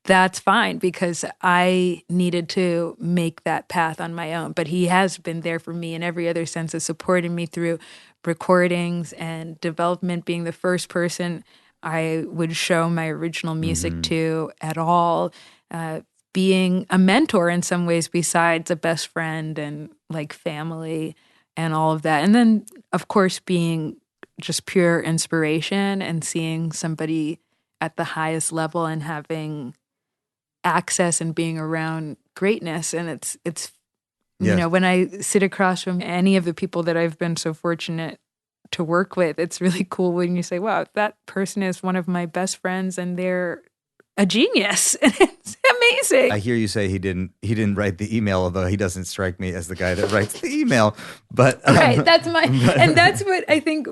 that's fine because I needed to make that path on my own. But he has been there for me in every other sense of supporting me through recordings and development, being the first person I would show my original music to at all, being a mentor in some ways besides a best friend and like family and all of that. And then, of course, being just pure inspiration and seeing somebody at the highest level and having access and being around greatness. And it's when I sit across from any of the people that I've been so fortunate to work with, it's really cool when you say, wow, that person is one of my best friends and they're a genius. And it's amazing. I hear you say he didn't write the email, although he doesn't strike me as the guy that writes the email. But right, and that's what I think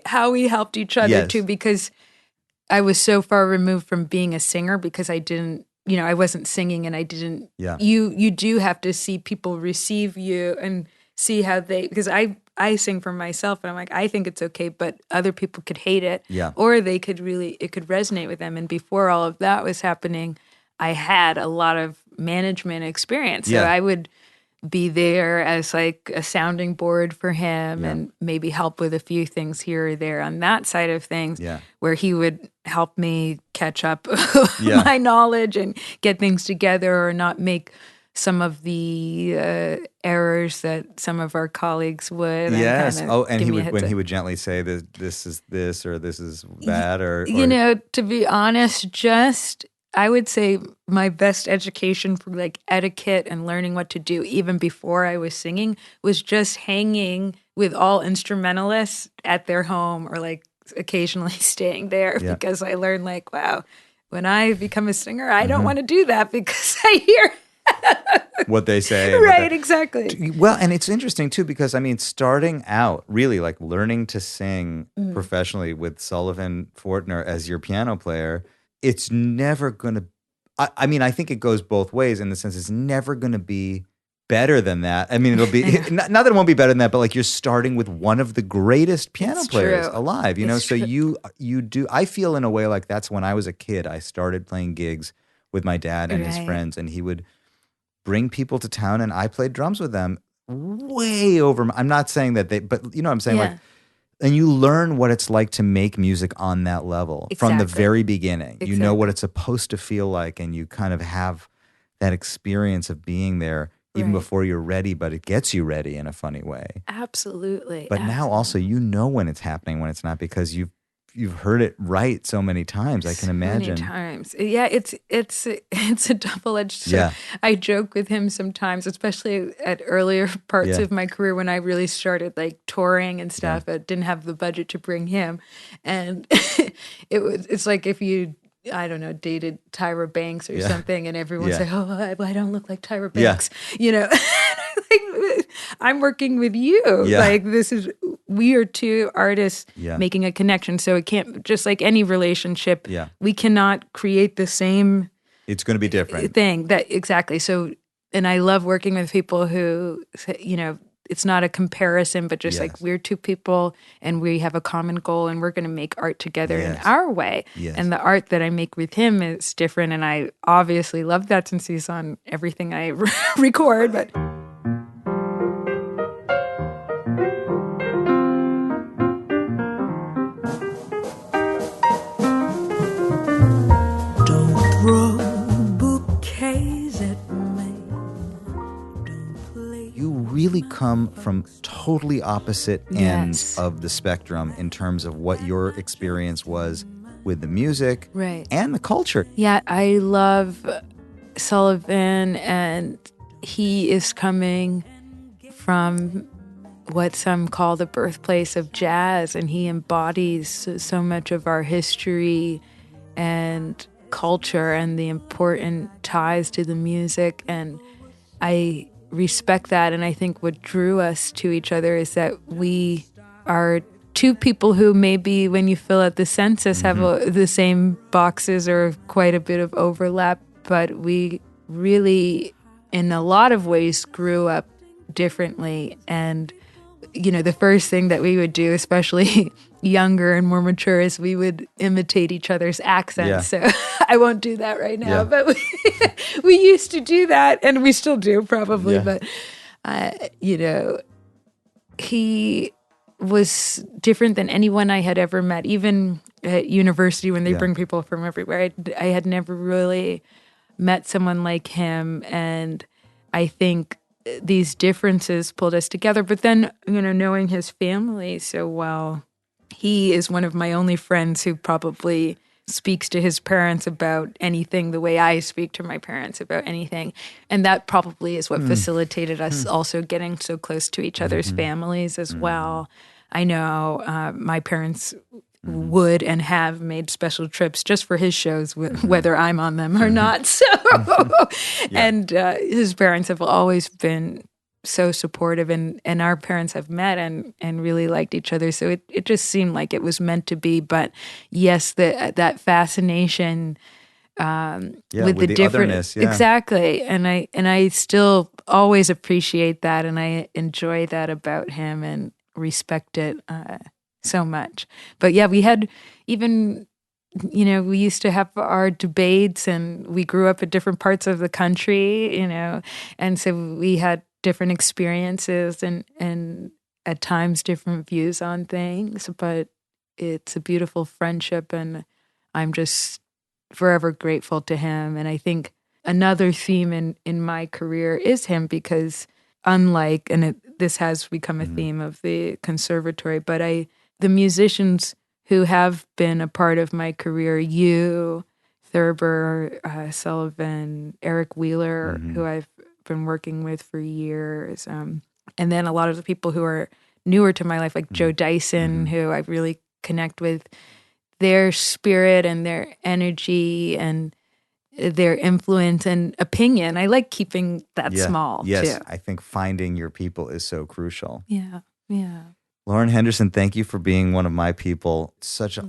how we helped each other too, because I was so far removed from being a singer because I didn't, I wasn't singing and I didn't, you do have to see people receive you and see how because I I sing for myself, and I'm like, I think it's okay, but other people could hate it, or it could resonate with them. And before all of that was happening, I had a lot of management experience, so I would be there as like a sounding board for him and maybe help with a few things here or there on that side of things, where he would help me catch up my knowledge and get things together, or not make some of the errors that some of our colleagues would. Yes. And he would gently say that this is this, or this is that, or to be honest, I would say my best education for like etiquette and learning what to do, even before I was singing, was just hanging with all instrumentalists at their home, or like occasionally staying there, because I learned like, wow, when I become a singer, I don't want to do that, because I hear what they say. Right, exactly. Well, and it's interesting too, because I mean, starting out really like learning to sing professionally with Sullivan Fortner as your piano player, it's never going to, I mean, I think it goes both ways in the sense it's never going to be better than that. I mean, it'll be, not that it won't be better than that, but like you're starting with one of the greatest piano players alive, so you do, I feel in a way like that's when I was a kid, I started playing gigs with my dad and his friends, and he would bring people to town and I played drums with them way over. I'm not saying that but you know what I'm saying? Like, and you learn what it's like to make music on that level from the very beginning. You know what it's supposed to feel like, and you kind of have that experience of being there even before you're ready, but it gets you ready in a funny way. Absolutely. But now also you know when it's happening, when it's not, because you've heard it right so many times. I can imagine. So many times. Yeah, it's a double-edged sword. Yeah. I joke with him sometimes, especially at earlier parts of my career when I really started like touring and stuff. I didn't have the budget to bring him, and it's like if you, I don't know, dated Tyra Banks or something, and everyone's like, "Oh, I don't look like Tyra Banks," Like, I'm working with you. Like, we are two artists making a connection. So it can't, just like any relationship, we cannot create the same. It's going to be different thing. Exactly. So, and I love working with people who, it's not a comparison, but just like we're two people and we have a common goal and we're going to make art together in our way. And the art that I make with him is different. And I obviously love that since he's on everything I record, but... really come from totally opposite ends of the spectrum in terms of what your experience was with the music and the culture. Yeah, I love Sullivan, and he is coming from what some call the birthplace of jazz, and he embodies so much of our history and culture and the important ties to the music, and I respect that. And I think what drew us to each other is that we are two people who maybe when you fill out the census have the same boxes or quite a bit of overlap, but we really, in a lot of ways, grew up differently. And, the first thing that we would do, especially younger and more mature, is we would imitate each other's accents. So I won't do that right now, but we used to do that, and we still do probably. But, he was different than anyone I had ever met, even at university when they bring people from everywhere. I had never really met someone like him, and I think these differences pulled us together. But then, knowing his family so well, he is one of my only friends who probably speaks to his parents about anything the way I speak to my parents about anything. And that probably is what facilitated us also getting so close to each other's families as well. I know my parents would and have made special trips just for his shows, whether I'm on them or not. So, and his parents have always been so supportive, and our parents have met and really liked each other. So it just seemed like it was meant to be. But yes, that fascination with the different otherness, exactly, and I still always appreciate that, and I enjoy that about him. And respect it so much. But yeah, we had even, we used to have our debates, and we grew up at different parts of the country, and so we had different experiences and at times different views on things. But it's a beautiful friendship, and I'm just forever grateful to him. And I think another theme in my career is him, because unlike, and this has become a theme of the conservatory, but the musicians who have been a part of my career, you, Thurber, Sullivan, Eric Wheeler, who I've been working with for years, and then a lot of the people who are newer to my life, like Joe Dyson, who I really connect with, their spirit and their energy and their influence and opinion. I like keeping that small, yes, too. I think finding your people is so crucial. Yeah. Lauren Henderson, thank you for being one of my people.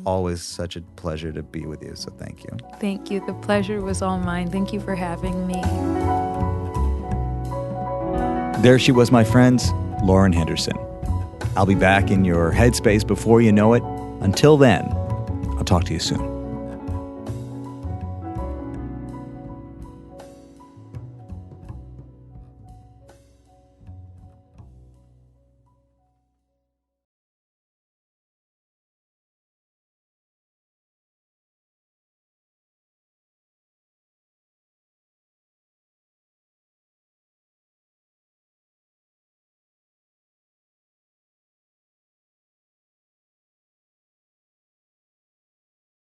Always such a pleasure to be with you, so thank you. Thank you. The pleasure was all mine. Thank you for having me. There she was, my friends, Lauren Henderson. I'll be back in your headspace before you know it. Until then, I'll talk to you soon.